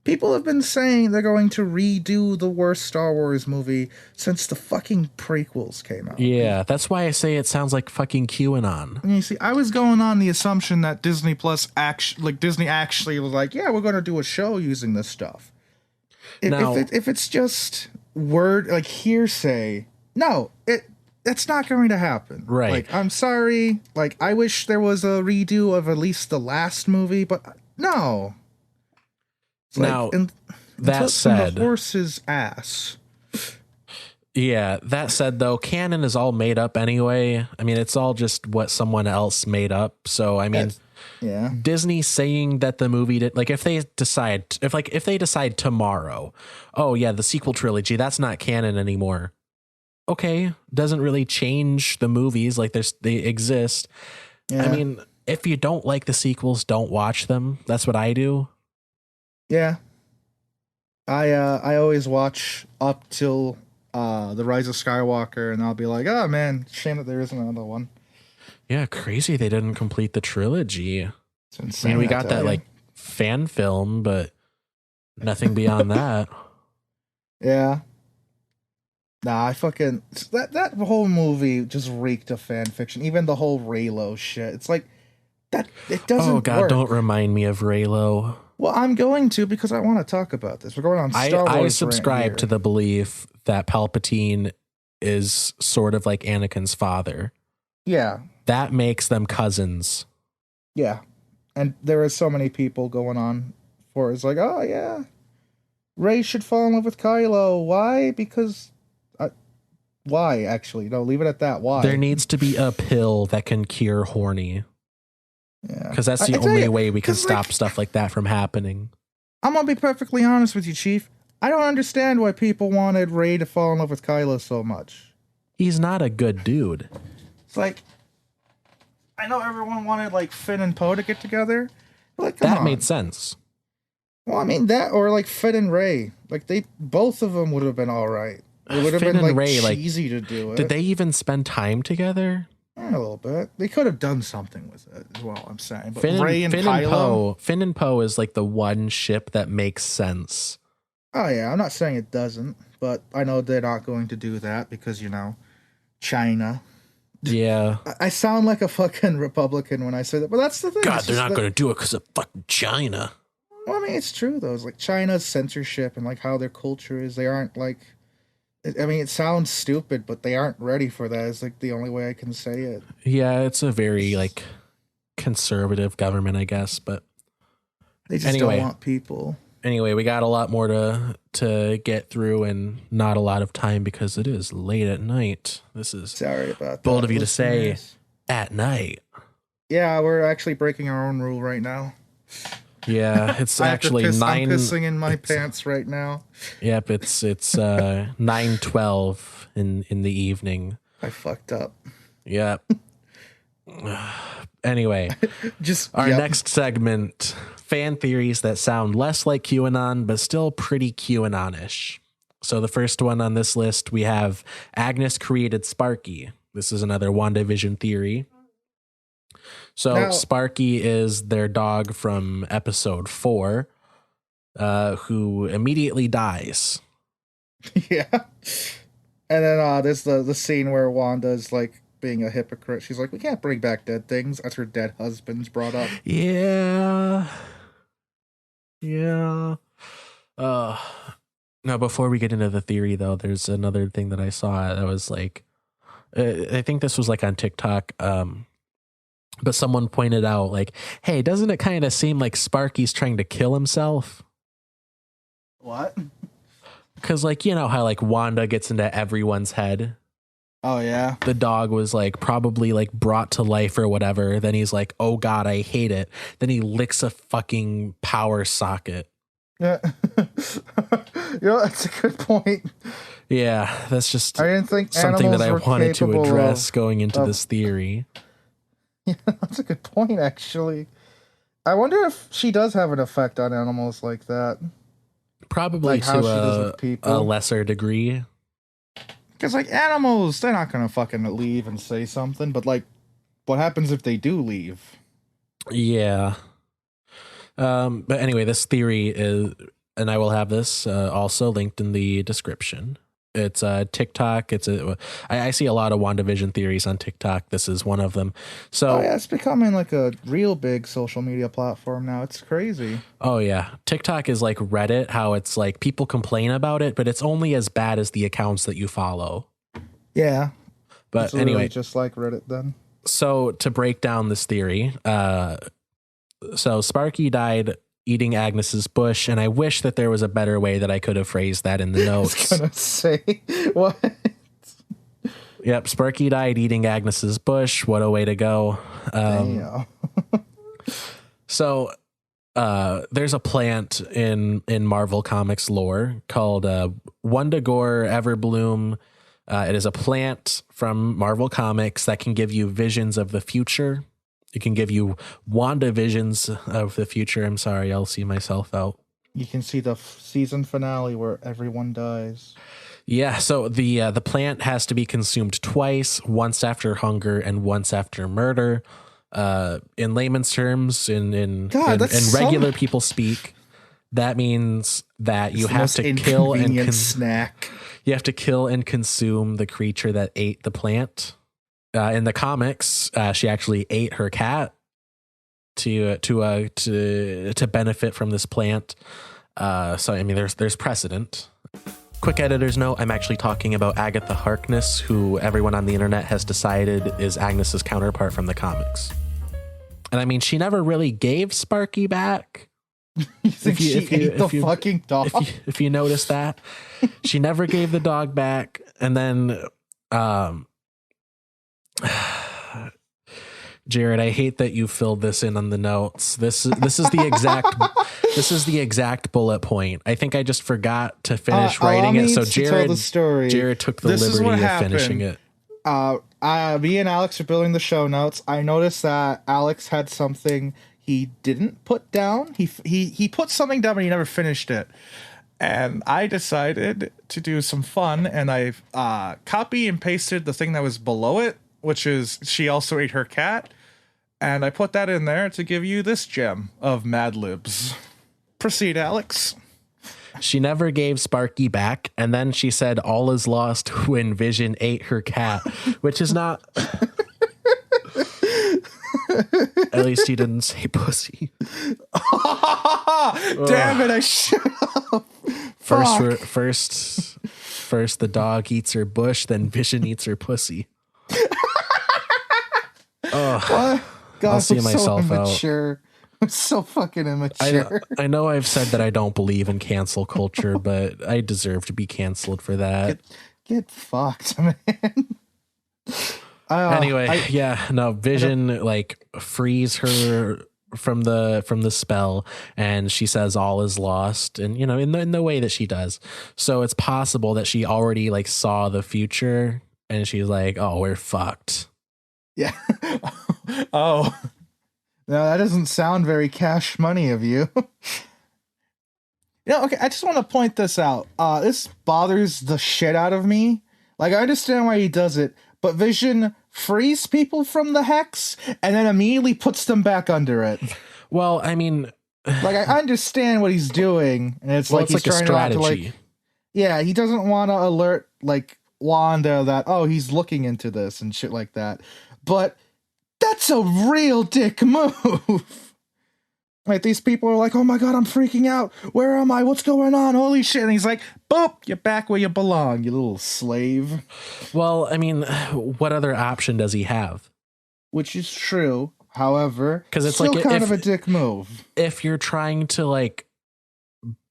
People have been saying they're going to redo the worst Star Wars movie since the fucking prequels came out. Yeah, that's why I say it sounds like fucking QAnon. And you see, I was going on the assumption that Disney actually was like, yeah, we're going to do a show using this stuff. If it's just word, like hearsay, no, it's not going to happen. Right. Like, I'm sorry. Like, I wish there was a redo of at least the last movie, but no. Now, that said, the horse's ass. Yeah, that said, though, canon is all made up anyway. I mean, it's all just what someone else made up. So, I mean, yeah, Disney saying that the movie did, like, if they decide tomorrow, oh yeah, the sequel trilogy, that's not canon anymore. Okay, doesn't really change the movies. Like, they exist. Yeah. I mean, if you don't like the sequels, don't watch them. That's what I do. Yeah, I always watch up till The Rise of Skywalker, and I'll be like, oh man, shame that there isn't another one. Yeah, crazy they didn't complete the trilogy. It's insane. I mean, we got that like fan film, but nothing beyond that. Yeah. Nah, I fucking that whole movie just reeked of fan fiction. Even the whole Reylo shit. It's like that. It doesn't. Oh God, work. Don't remind me of Reylo. Well, I'm going to because I want to talk about this. We're going on Star Wars. I subscribe to the belief that Palpatine is sort of like Anakin's father. Yeah. That makes them cousins. Yeah. And there are so many people going on for it's like, oh, yeah. Rey should fall in love with Kylo. Why? Because... why, actually? No, leave it at that. Why? There needs to be a pill that can cure horny. Yeah. Because that's the only way we can stop stuff like that from happening. I'm going to be perfectly honest with you, Chief. I don't understand why people wanted Rey to fall in love with Kylo so much. He's not a good dude. It's like, I know everyone wanted like Finn and Poe to get together. But like, come on. Made sense. Well, I mean that, or like Finn and Rey. Like both of them would have been all right. It would have been like Rey, cheesy to do it. Did they even spend time together? A little bit. They could have done something with it, is what I'm saying. But Rey and Kylo, Finn and Poe is like the one ship that makes sense. Oh yeah, I'm not saying it doesn't, but I know they're not going to do that because, you know, China. Yeah. I sound like a fucking Republican when I say that, but that's the thing. God, they're not going to do it because of fucking China. Well, I mean, it's true though. It's like China's censorship and like how their culture is. They aren't like. I mean, it sounds stupid, but they aren't ready for that. It's like the only way I can say it. Yeah, it's a very like conservative government, I guess, but they just don't want people. Anyway, we got a lot more to get through and not a lot of time because it is late at night. This is sorry about bold of you to say at night. Yeah, we're actually breaking our own rule right now. Yeah, it's actually 9. I'm pissing in my pants right now. Yep, it's 9:12 in the evening. I fucked up. Yep. Anyway, our next segment, fan theories that sound less like QAnon but still pretty QAnon-ish. So the first one on this list, we have Agnes created Sparky. This is another WandaVision theory. So now, Sparky is their dog from episode 4, who immediately dies. Yeah. And then there's the scene where Wanda's like being a hypocrite. She's like, we can't bring back dead things, as her dead husband's brought up. Yeah. Now, before we get into the theory, though, there's another thing that I saw that was like, I think this was like on TikTok, but someone pointed out like, hey, doesn't it kind of seem like Sparky's trying to kill himself? What? Because, like, you know how like Wanda gets into everyone's head. Oh, yeah. The dog was like probably like brought to life or whatever. Then he's like, oh, God, I hate it. Then he licks a fucking power socket. Yeah. That's a good point. Yeah, that's just I didn't think something that I wanted to address going into this theory. Yeah, that's a good point, actually. I wonder if she does have an effect on animals like that. Probably like to a lesser degree. Because, like, animals, they're not going to fucking leave and say something. But, like, what happens if they do leave? Yeah. But anyway, this theory is, and I will have this also linked in the description. It's TikTok. I see a lot of WandaVision theories on TikTok. This is one of them. So yeah, it's becoming like a real big social media platform now. It's crazy. Oh yeah, TikTok is like Reddit. How it's like people complain about it, but it's only as bad as the accounts that you follow. Yeah, but it's anyway, really just like Reddit then. So to break down this theory, so Sparky died eating Agnes's bush, and I wish that there was a better way that I could have phrased that in the notes. I was gonna say what? Yep, Sparky died eating Agnes's bush. What a way to go! So, there's a plant in Marvel Comics lore called Wundagore Everbloom. It is a plant from Marvel Comics that can give you visions of the future. It can give you Wanda visions of the future. I'm sorry, I'll see myself out. You can see the season finale where everyone dies. Yeah, so the plant has to be consumed twice, once after hunger and once after murder. In layman's terms, in regular people speak, that means that you have to kill and snack. You have to kill and consume the creature that ate the plant. In the comics, she actually ate her cat to benefit from this plant. So I mean, there's precedent. Quick editor's note: I'm actually talking about Agatha Harkness, who everyone on the internet has decided is Agnes's counterpart from the comics. And I mean, she never really gave Sparky back. You think she ate the fucking dog? If you notice that, she never gave the dog back, and then. Jared, I hate that you filled this in on the notes. This is the exact bullet point. I think I just forgot to finish writing it. So Jared took the liberty of finishing it. Me and Alex are building the show notes. I noticed that Alex had something he didn't put down. He put something down, but he never finished it. And I decided to do some fun, and I copy and pasted the thing that was below it, which is she also ate her cat. And I put that in there to give you this gem of Mad Libs. Proceed, Alex. She never gave Sparky back, and then she said all is lost when Vision ate her cat, which is not... At least he didn't say pussy. Damn it, I should have. First the dog eats her bush, then Vision eats her pussy. What? God, I'll see myself out. I'm so fucking immature. I know I've said that I don't believe in cancel culture, but I deserve to be canceled for that. Get fucked, man. Anyway, Vision like frees her from the spell, and she says all is lost, and you know, in the way that she does. So it's possible that she already like saw the future, and she's like, "Oh, we're fucked." Yeah. Oh. No, that doesn't sound very cash money of you. Okay, I just want to point this out. This bothers the shit out of me. Like, I understand why he does it, but Vision frees people from the hex and then immediately puts them back under it. Well, I mean... Like, I understand what he's doing, and it's like he's trying a strategy. he doesn't want to alert, like, Wanda that, oh, he's looking into this and shit like that. But that's a real dick move. Like, these people are like, oh my god, I'm freaking out. Where am I? What's going on? Holy shit. And he's like, boop, you're back where you belong, you little slave. Well, I mean, what other option does he have? Which is true. However, because it's still like kind of a dick move. If you're trying to like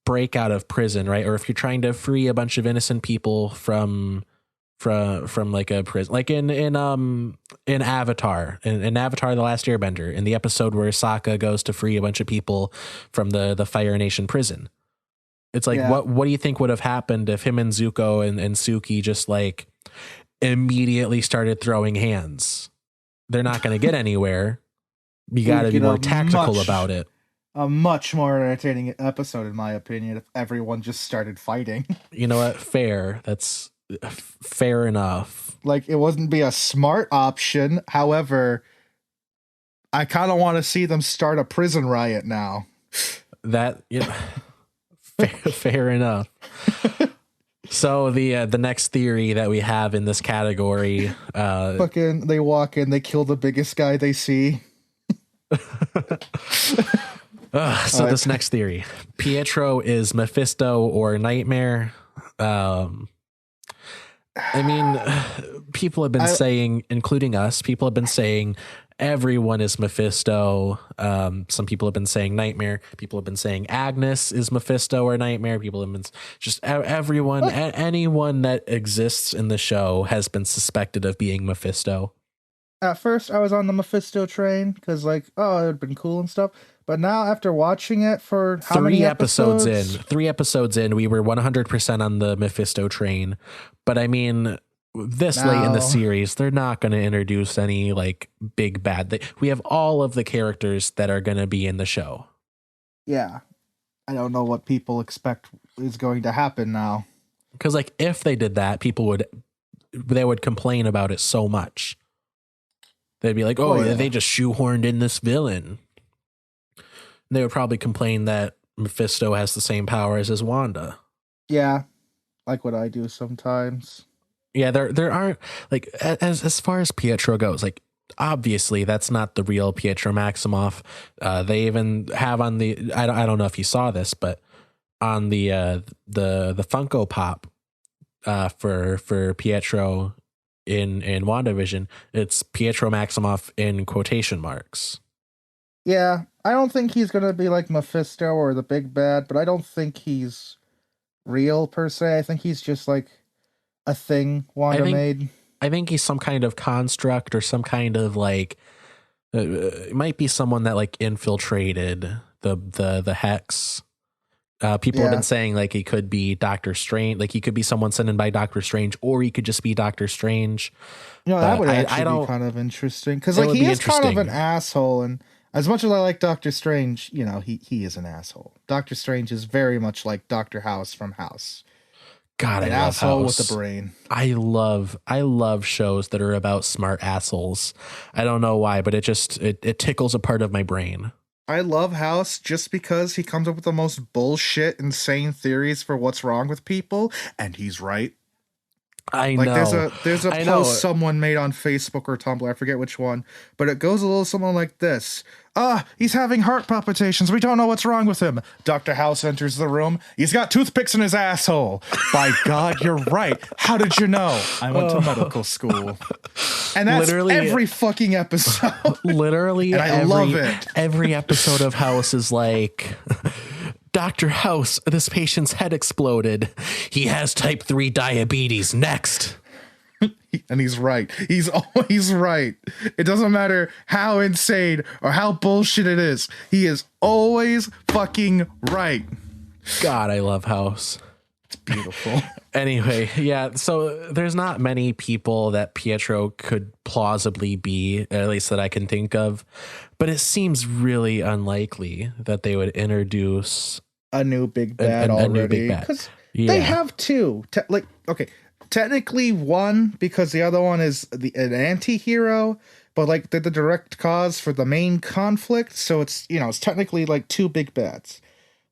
break out of prison, right? Or if you're trying to free a bunch of innocent people from like a prison, like in Avatar, in Avatar: The Last Airbender, in the episode where Sokka goes to free a bunch of people from the Fire Nation prison. It's like, what do you think would have happened if him and Zuko and Suki just like immediately started throwing hands? They're not going to get anywhere. You got to be more tactical about it. A much more entertaining episode, in my opinion, if everyone just started fighting. You know what? Fair. That's fair enough. Like, it wouldn't be a smart option. However, I kind of want to see them start a prison riot now. That, fair enough. So the next theory that we have in this category, fucking, they walk in, they kill the biggest guy they see. This next theory, Pietro is Mephisto or Nightmare. I mean, people have been saying, including us, people have been saying everyone is Mephisto. Some people have been saying Nightmare. People have been saying Agnes is Mephisto or Nightmare. People have been just everyone, anyone that exists in the show has been suspected of being Mephisto. At first, I was on the Mephisto train because, like, oh, it would have been cool and stuff. But now, after watching it for how many episodes? 3 episodes in, we were 100% on the Mephisto train. But I mean, late in the series, they're not going to introduce any like big bad. We have all of the characters that are going to be in the show. Yeah, I don't know what people expect is going to happen now. Because like, if they did that, they would complain about it so much. They'd be like, they just shoehorned in this villain. And they would probably complain that Mephisto has the same powers as Wanda. Yeah, like what I do sometimes. Yeah, there aren't, like, as far as Pietro goes, like, obviously that's not the real Pietro Maximoff. They even have on the, I don't know if you saw this, but on the Funko Pop for Pietro in WandaVision, it's Pietro Maximoff in quotation marks. Yeah, I don't think he's going to be like Mephisto or the big bad, but I don't think he's real per se. I think he's just like a thing Wanda made. I think he's some kind of construct or some kind of like, it might be someone that like infiltrated the Hex. People have been saying like he could be Doctor Strange, like he could be someone sent in by Doctor Strange, or he could just be Doctor Strange. You know, that would actually be kind of interesting because like he is kind of an asshole, and as much as I like Doctor Strange, you know, he is an asshole. Doctor Strange is very much like Dr. House from House. God, an I love asshole House. With the brain. I love shows that are about smart assholes. I don't know why, but it tickles a part of my brain. I love House just because he comes up with the most bullshit, insane theories for what's wrong with people, and he's right. I know. There's a post someone made on Facebook or Tumblr, I forget which one, but it goes a little something like this. He's having heart palpitations. We don't know what's wrong with him. Dr. House enters the room. He's got toothpicks in his asshole. By God, you're right. How did you know? I went to medical school. And that's literally every fucking episode. Literally, and I love it. Every episode of House is like, Dr. House, this patient's head exploded. He has type 3 diabetes. Next. And he's right. He's always right. It doesn't matter how insane or how bullshit it is. He is always fucking right. God, I love House. It's beautiful. Anyway, yeah, so there's not many people that Pietro could plausibly be, at least that I can think of, but it seems really unlikely that they would introduce a new big bad already. Because they have two. Technically one, because the other one is an anti-hero, but like they're the direct cause for the main conflict, so it's, you know, it's technically like two big bads.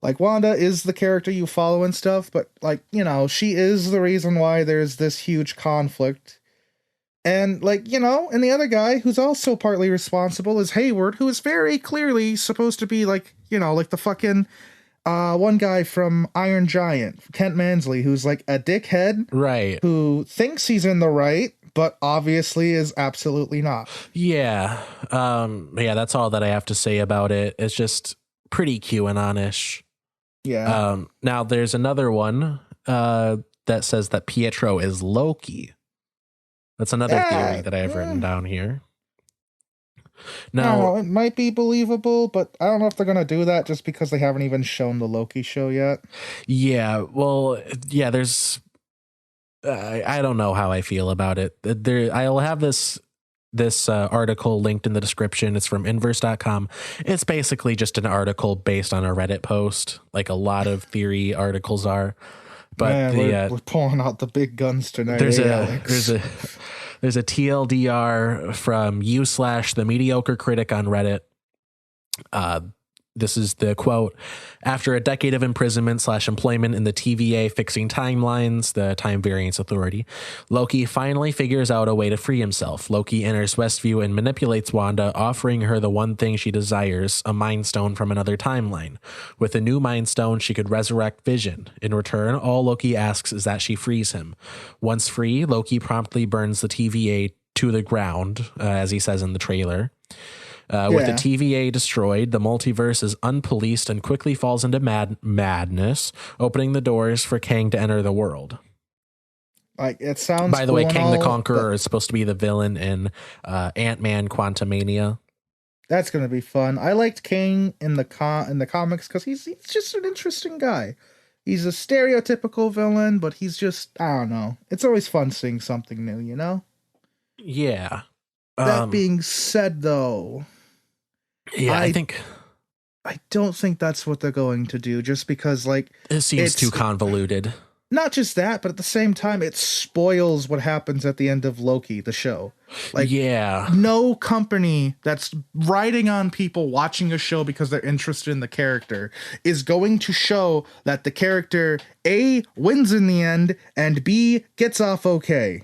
Like, Wanda is the character you follow and stuff, but, like, you know, she is the reason why there's this huge conflict. And, like, you know, and the other guy who's also partly responsible is Hayward, who is very clearly supposed to be, like, you know, like the fucking one guy from Iron Giant, Kent Mansley, who's like a dickhead. Right. Who thinks he's in the right, but obviously is absolutely not. Yeah. Yeah, that's all that I have to say about it. It's just pretty QAnon-ish. Yeah. Now there's another one that says that Pietro is Loki. That's another theory that I have written down here. Now, it might be believable, but I don't know if they're going to do that just because they haven't even shown the Loki show yet. Yeah, well, yeah, there's... I don't know how I feel about it. I'll have this article linked in the description. It's from inverse.com. It's basically just an article based on a Reddit post, like a lot of theory articles are. But we're pulling out the big guns tonight. There's a TLDR from /the mediocre critic on Reddit. This is the quote. After a decade of imprisonment / employment in the TVA fixing timelines, the Time Variance Authority, Loki finally figures out a way to free himself. Loki enters Westview and manipulates Wanda, offering her the one thing she desires, a Mind Stone from another timeline. With a new Mind Stone, she could resurrect Vision. In return, all Loki asks is that she frees him. Once free, Loki promptly burns the TVA to the ground, as he says in the trailer. With the TVA destroyed, the multiverse is unpoliced and quickly falls into madness, opening the doors for Kang to enter the world. Like, it sounds. By the way, Kang the Conqueror is supposed to be the villain in Ant-Man Quantumania. That's gonna be fun. I liked Kang in the comics because he's just an interesting guy. He's a stereotypical villain, but he's just, I don't know. It's always fun seeing something new, you know? Yeah. That being said, though. Yeah, I don't think that's what they're going to do, just because, like, it seems too convoluted. Not just that, but at the same time, it spoils what happens at the end of Loki, the show. Like, no company that's riding on people watching a show because they're interested in the character is going to show that the character A, wins in the end, and B, gets off okay.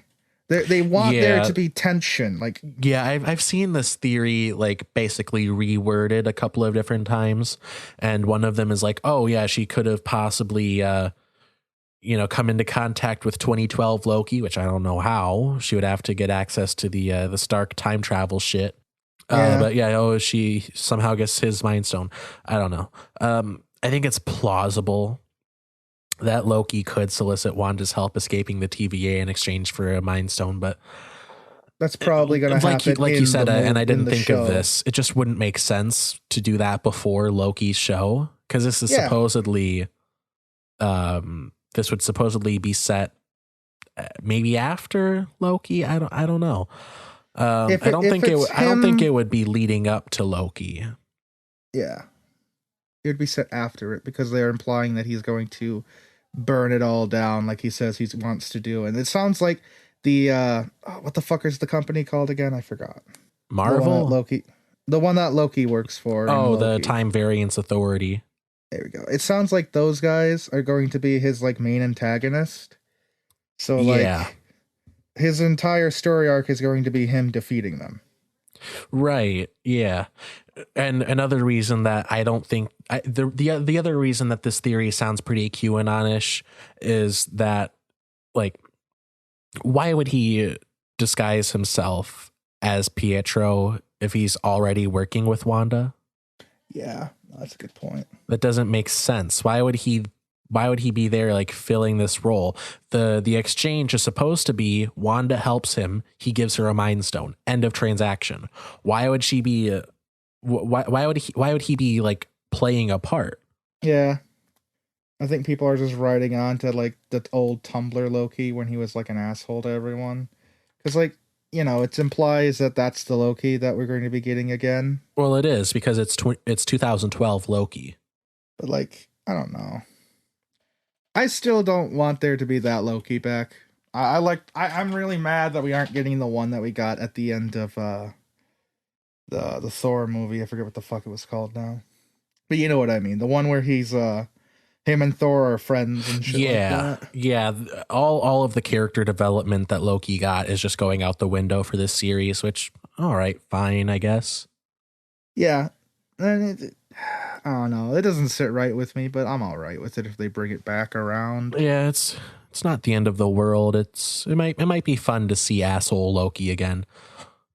They want there to be tension. Like, yeah, I've seen this theory like basically reworded a couple of different times, and one of them is like, oh yeah, she could have possibly come into contact with 2012 Loki, which I don't know how. She would have to get access to the Stark time travel shit. But yeah, she somehow gets his Mind Stone. I don't know. I think it's plausible that Loki could solicit Wanda's help escaping the TVA in exchange for a Mind Stone, but that's probably going to happen. Like you said, and I didn't think of this. It just wouldn't make sense to do that before Loki's show, because this is supposedly, this would supposedly be set maybe after Loki. I don't know. I don't think it would be leading up to Loki. Yeah. It would be set after it because they're implying that he's going to burn it all down like he says he wants to do. And it sounds like the what the fuck is the company called again? I forgot. Marvel? The one that Loki works for. Oh, the Time Variance Authority. There we go. It sounds like those guys are going to be his like main antagonist. So like his entire story arc is going to be him defeating them. Right. Yeah. And another reason that I don't think the other reason that this theory sounds pretty QAnon-ish is that, like, why would he disguise himself as Pietro if he's already working with Wanda? Yeah, that's a good point. That doesn't make sense. Why would he be there, like, filling this role? The exchange is supposed to be Wanda helps him, he gives her a Mind Stone. End of transaction. Why would she be why would he be like playing a part? Yeah. I think people are just riding on to like the old Tumblr Loki when he was like an asshole to everyone. Cuz like, it implies that that's the Loki that we're going to be getting again. Well, it is because it's 2012 Loki. But like, I don't know. I still don't want there to be that Loki back. I'm really mad that we aren't getting the one that we got at the end of the Thor movie. I forget what the fuck it was called now. But you know what I mean. The one where he's him and Thor are friends and shit like that. Yeah. All of the character development that Loki got is just going out the window for this series, which, all right, fine, I guess. Yeah. And I don't know. It doesn't sit right with me, but I'm all right with it if they bring it back around. Yeah, it's not the end of the world. It might be fun to see asshole Loki again.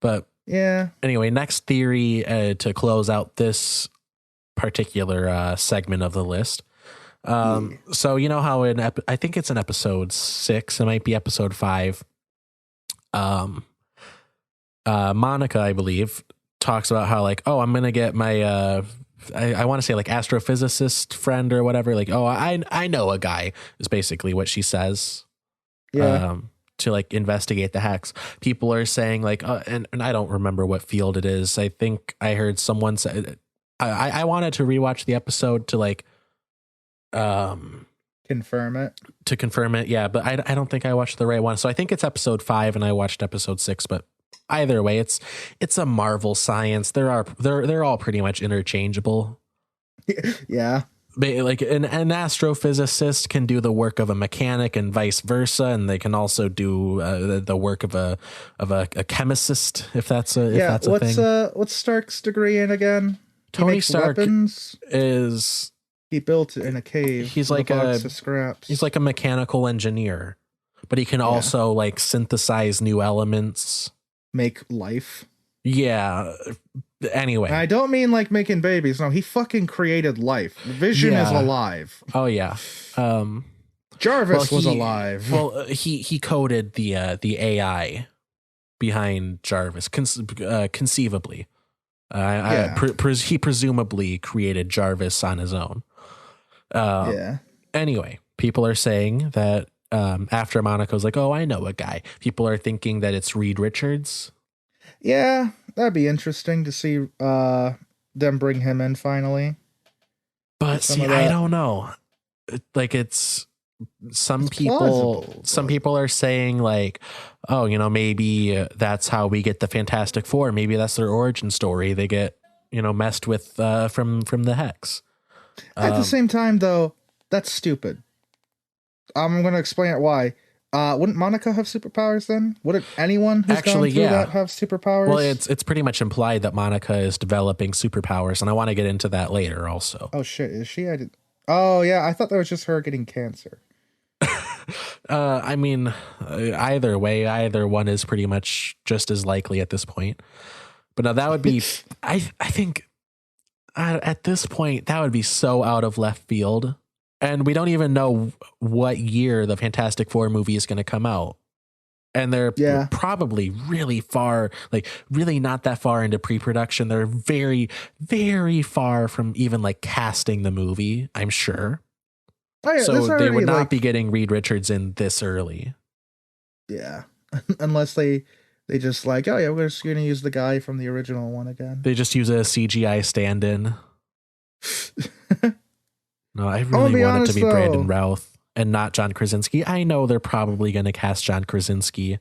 But yeah. Anyway, next theory to close out this particular segment of the list. So you know how I think it's in episode 6, it might be episode 5. Monica, I believe, talks about how like, oh, I'm gonna get my I want to say like astrophysicist friend or whatever. Like, oh, I know a guy is basically what she says. Yeah. To like investigate the hacks. People are saying like, and I don't remember what field it is. I think I heard someone say, I wanted to rewatch the episode to like, confirm it. Yeah. But I don't think I watched the right one. So I think it's episode 5 and I watched episode 6, but either way, it's a Marvel science. They're all pretty much interchangeable. Yeah. Like an astrophysicist can do the work of a mechanic and vice versa, and they can also do the work of a chemist if that's a thing. What's Stark's degree in again? Tony Stark weapons. is he built it in a cave. He's like a box of scraps. He's like a mechanical engineer, but he can also like synthesize new elements, make life. Yeah. Anyway, and I don't mean like making babies. No, he fucking created life. Vision is alive. Oh yeah. Jarvis was alive. Well, he coded the AI behind Jarvis conceivably. He presumably created Jarvis on his own. Anyway, people are saying that after Monica's like, oh, I know a guy. People are thinking that it's Reed Richards. Yeah, that'd be interesting to see them bring him in finally. But see, I don't know. Like some people are saying like, oh, you know, maybe that's how we get the Fantastic Four. Maybe that's their origin story. They get, you know, messed with from the Hex. At the same time, though, that's stupid. I'm going to explain it why. Wouldn't Monica have superpowers then? Wouldn't anyone who's gone through that have superpowers? Well, it's pretty much implied that Monica is developing superpowers, and I want to get into that later also. Oh, shit. Is she? Oh, yeah. I thought that was just her getting cancer. I mean, either way, either one is pretty much just as likely at this point. But now that would be, I think at this point, that would be so out of left field. And we don't even know what year the Fantastic Four movie is going to come out. And they're probably really far, like really not that far into pre-production. They're very, very far from even like casting the movie, I'm sure. Oh, yeah, so they would not be getting Reed Richards in this early. Yeah. Unless they just like, oh yeah, we're just going to use the guy from the original one again. They just use a CGI stand-in. No, I really want it to be Brandon Routh and not John Krasinski. I know they're probably going to cast John Krasinski.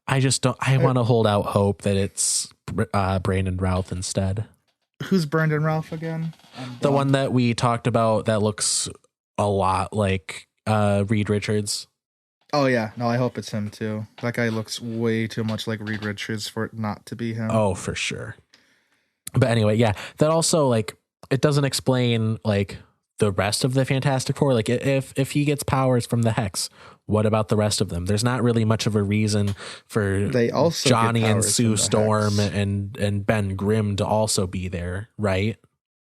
I just don't. I want to hold out hope that it's Brandon Routh instead. Who's Brandon Routh again? The one that we talked about that looks a lot like Reed Richards. Oh yeah, no, I hope it's him too. That guy looks way too much like Reed Richards for it not to be him. Oh, for sure. But anyway, yeah, that also like it doesn't explain like the rest of the Fantastic Four. Like if he gets powers from the Hex, what about the rest of them? There's not really much of a reason for they also Johnny and Sue Storm and Ben Grimm to also be there, right?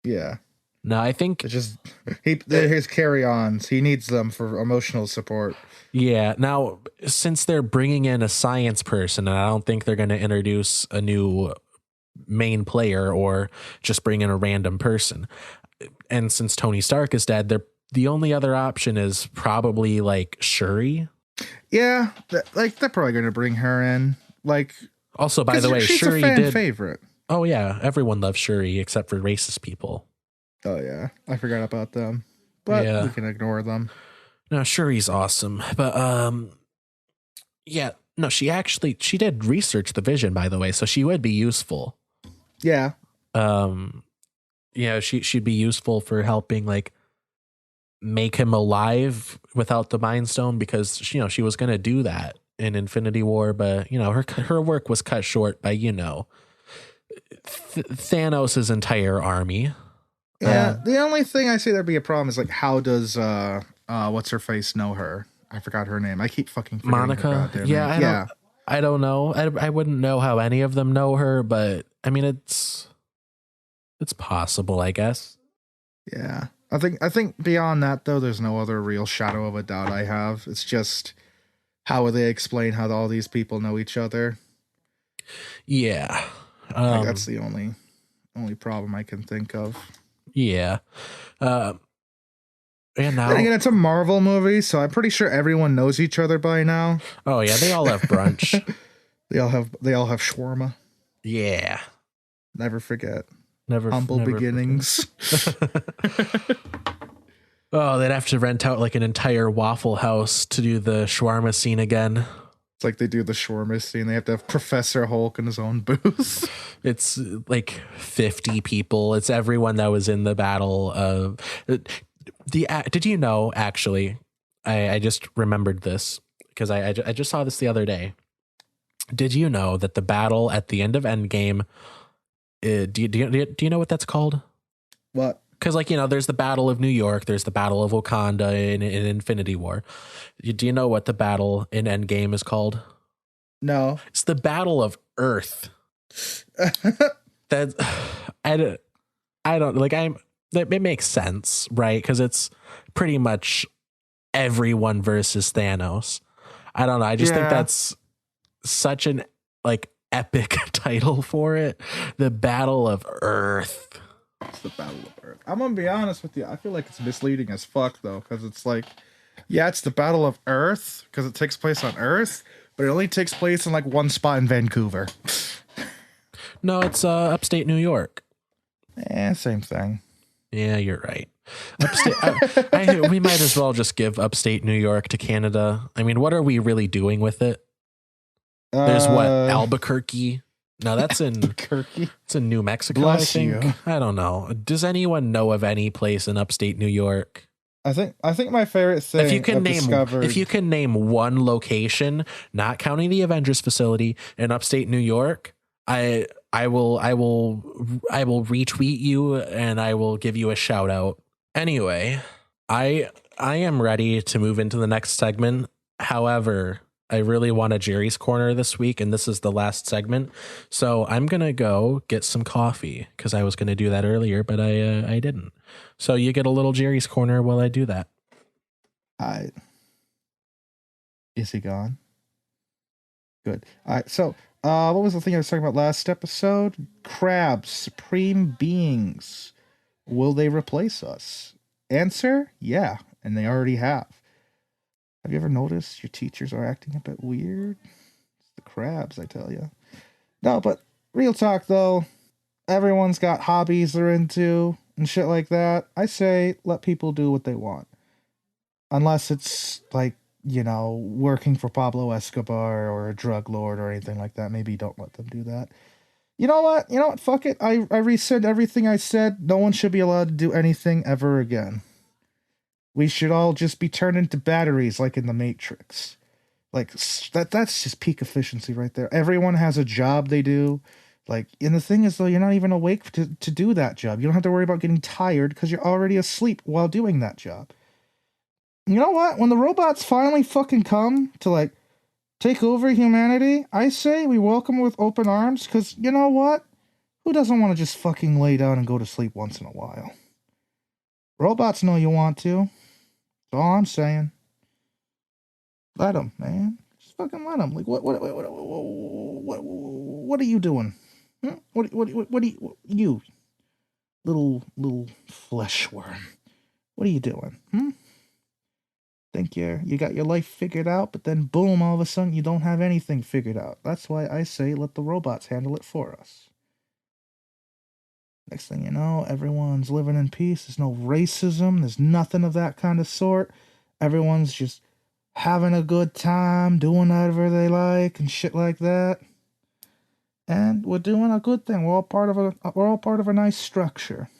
Yeah. No, I think it's just his carry-ons. He needs them for emotional support. Yeah. Now, since they're bringing in a science person, and I don't think they're going to introduce a new main player or just bring in a random person. And since Tony Stark is dead, the only other option is probably like Shuri. Yeah, they're probably going to bring her in. Like, also, by the way, Shuri did favorite. Oh yeah, everyone loves Shuri except for racist people. Oh yeah, I forgot about them, but we can ignore them. No, Shuri's awesome, but yeah, no, she did research the Vision, by the way, so she would be useful. Yeah. she'd be useful for helping like make him alive without the Mind Stone, because she was going to do that in Infinity War, but her work was cut short by Thanos' entire army. Yeah, the only thing I say there'd be a problem is like, how does what's her face know her? I forgot her name. I keep fucking forgetting Monica. Her name. I don't know. I wouldn't know how any of them know her, but I mean it's possible, I guess. Yeah. I think beyond that though, there's no other real shadow of a doubt I have. It's just how would they explain how all these people know each other? Yeah. That's the only problem I can think of. Yeah. And now, then again, it's a Marvel movie, so I'm pretty sure everyone knows each other by now. Oh yeah, they all have brunch. they all have shawarma. Yeah. Never forget. Humble beginnings. Oh, they'd have to rent out like an entire Waffle House to do the shawarma scene again. It's like they do the shawarma scene. They have to have Professor Hulk in his own booth. It's like 50 people. It's everyone that was in the battle of did you know, actually, I just remembered this because I just saw this the other day. Did you know that the battle at the end of Endgame, do you know what that's called? What? Because there's the Battle of New York, there's the Battle of Wakanda in Infinity War. Do you know what the battle in Endgame is called? No. It's the Battle of Earth. That I don't like. It makes sense, right? Because it's pretty much everyone versus Thanos. I don't know. I just think that's such an like epic title for it. The Battle of Earth. It's the Battle of Earth. I'm gonna be honest with you. I feel like it's misleading as fuck though, because it's like, yeah, it's the Battle of Earth because it takes place on Earth, but it only takes place in like one spot in Vancouver. No, it's upstate New York. Same thing. Yeah, you're right. Upstate. We might as well just give upstate New York to Canada. I mean, what are we really doing with it? There's what, Albuquerque. No, that's in Albuquerque. It's in New Mexico. Bless I think. you. I don't know. Does anyone know of any place in upstate New York? I think my favorite thing. If you can name one location, not counting the Avengers facility in upstate New York, I will retweet you and I will give you a shout out. Anyway, I am ready to move into the next segment. However, I really want a Jerry's Corner this week, and this is the last segment. So I'm going to go get some coffee because I was going to do that earlier, but I didn't. So you get a little Jerry's Corner while I do that. Is he gone? Good. All right. So what was the thing I was talking about last episode? Crabs, supreme beings. Will they replace us? Answer, yeah. And they already have. Have you ever noticed your teachers are acting a bit weird? It's the crabs, I tell you. No, but real talk, though. Everyone's got hobbies they're into and shit like that. I say let people do what they want. Unless it's like, working for Pablo Escobar or a drug lord or anything like that. Maybe don't let them do that. You know what? Fuck it. I rescind everything I said. No one should be allowed to do anything ever again. We should all just be turned into batteries like in the Matrix. Like that's just peak efficiency right there. Everyone has a job they do. Like, and the thing is though, you're not even awake to do that job. You don't have to worry about getting tired because you're already asleep while doing that job. You know what? When the robots finally fucking come to like take over humanity, I say we welcome with open arms because you know what? Who doesn't want to just fucking lay down and go to sleep once in a while? Robots know you want to. That's all I'm saying. Let them, man. Just fucking let them. Like, what are you doing? What are you little flesh worm? What are you doing? Think you got your life figured out, but then boom, all of a sudden you don't have anything figured out. That's why I say let the robots handle it for us. Next thing you know, everyone's living in peace. There's no racism. There's nothing of that kind of sort. Everyone's just having a good time, doing whatever they like and shit like that. And we're doing a good thing. We're all part of a nice structure.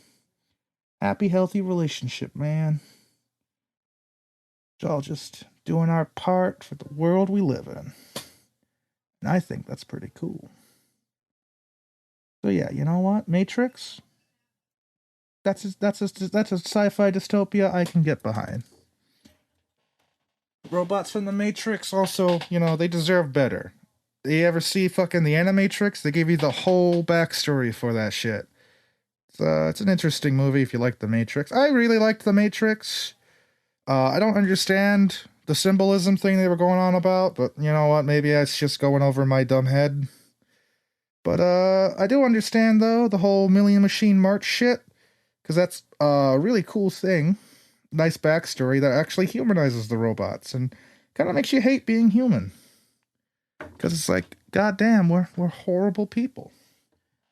Happy, healthy relationship, man. It's all just doing our part for the world we live in. And I think that's pretty cool. So yeah, you know what? Matrix? That's a sci-fi dystopia I can get behind. Robots from the Matrix also, they deserve better. You ever see fucking the Animatrix? They give you the whole backstory for that shit. It's an interesting movie if you like the Matrix. I really liked the Matrix. I don't understand the symbolism thing they were going on about, but you know what? Maybe that's just going over my dumb head. But I do understand, though, the whole Million Machine March shit, because that's a really cool thing. Nice backstory that actually humanizes the robots and kind of makes you hate being human. Because it's like, goddamn, we're horrible people.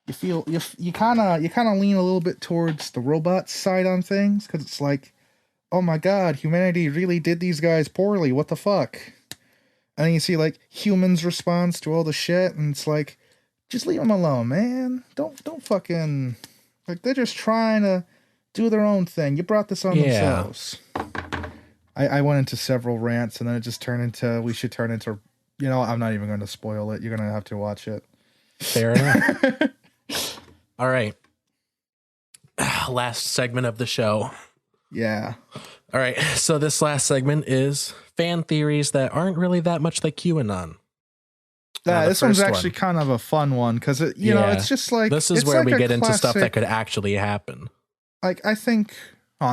You feel you kind of lean a little bit towards the robot side on things, because it's like, oh my god, humanity really did these guys poorly. What the fuck? And then you see like humans' response to all the shit, and it's like, just leave them alone, man. Don't fucking, like, they're just trying to do their own thing. You brought this on themselves. I went into several rants, and then it just turned into, we should turn into, I'm not even going to spoil it. You're going to have to watch it. Fair enough. All right. Last segment of the show. Yeah. All right. So this last segment is fan theories that aren't really that much like QAnon. This one's actually kind of a fun one, because it's just like, this is where we get into stuff that could actually happen. Like, I think,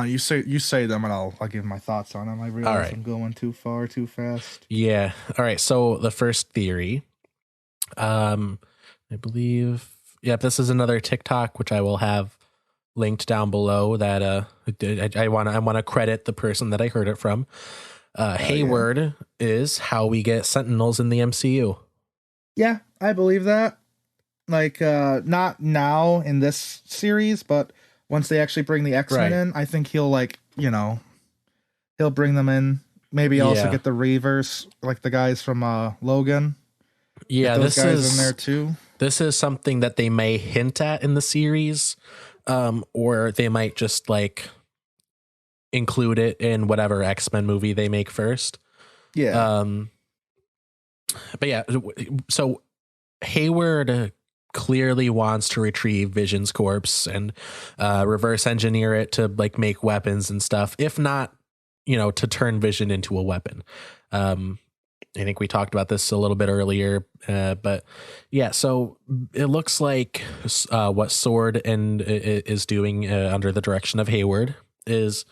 you say them and I'll give my thoughts on them. I realize I'm going too far, too fast. Yeah. All right. So the first theory, I believe, this is another TikTok, which I will have linked down below, that I want to credit the person that I heard it from. Hayward is how we get Sentinels in the MCU. Yeah, I believe that. Like, not now in this series, but once they actually bring the X-Men in, I think he'll he'll bring them in. Maybe also get the Reavers, like the guys from Logan. Yeah, those guys in there too. This is something that they may hint at in the series, or they might just like include it in whatever X-Men movie they make first. Yeah. But yeah, so Hayward clearly wants to retrieve Vision's corpse and reverse engineer it to like make weapons and stuff. If not, to turn Vision into a weapon. I think we talked about this a little bit earlier, but yeah, so it looks like what S.W.O.R.D is doing under the direction of Hayward is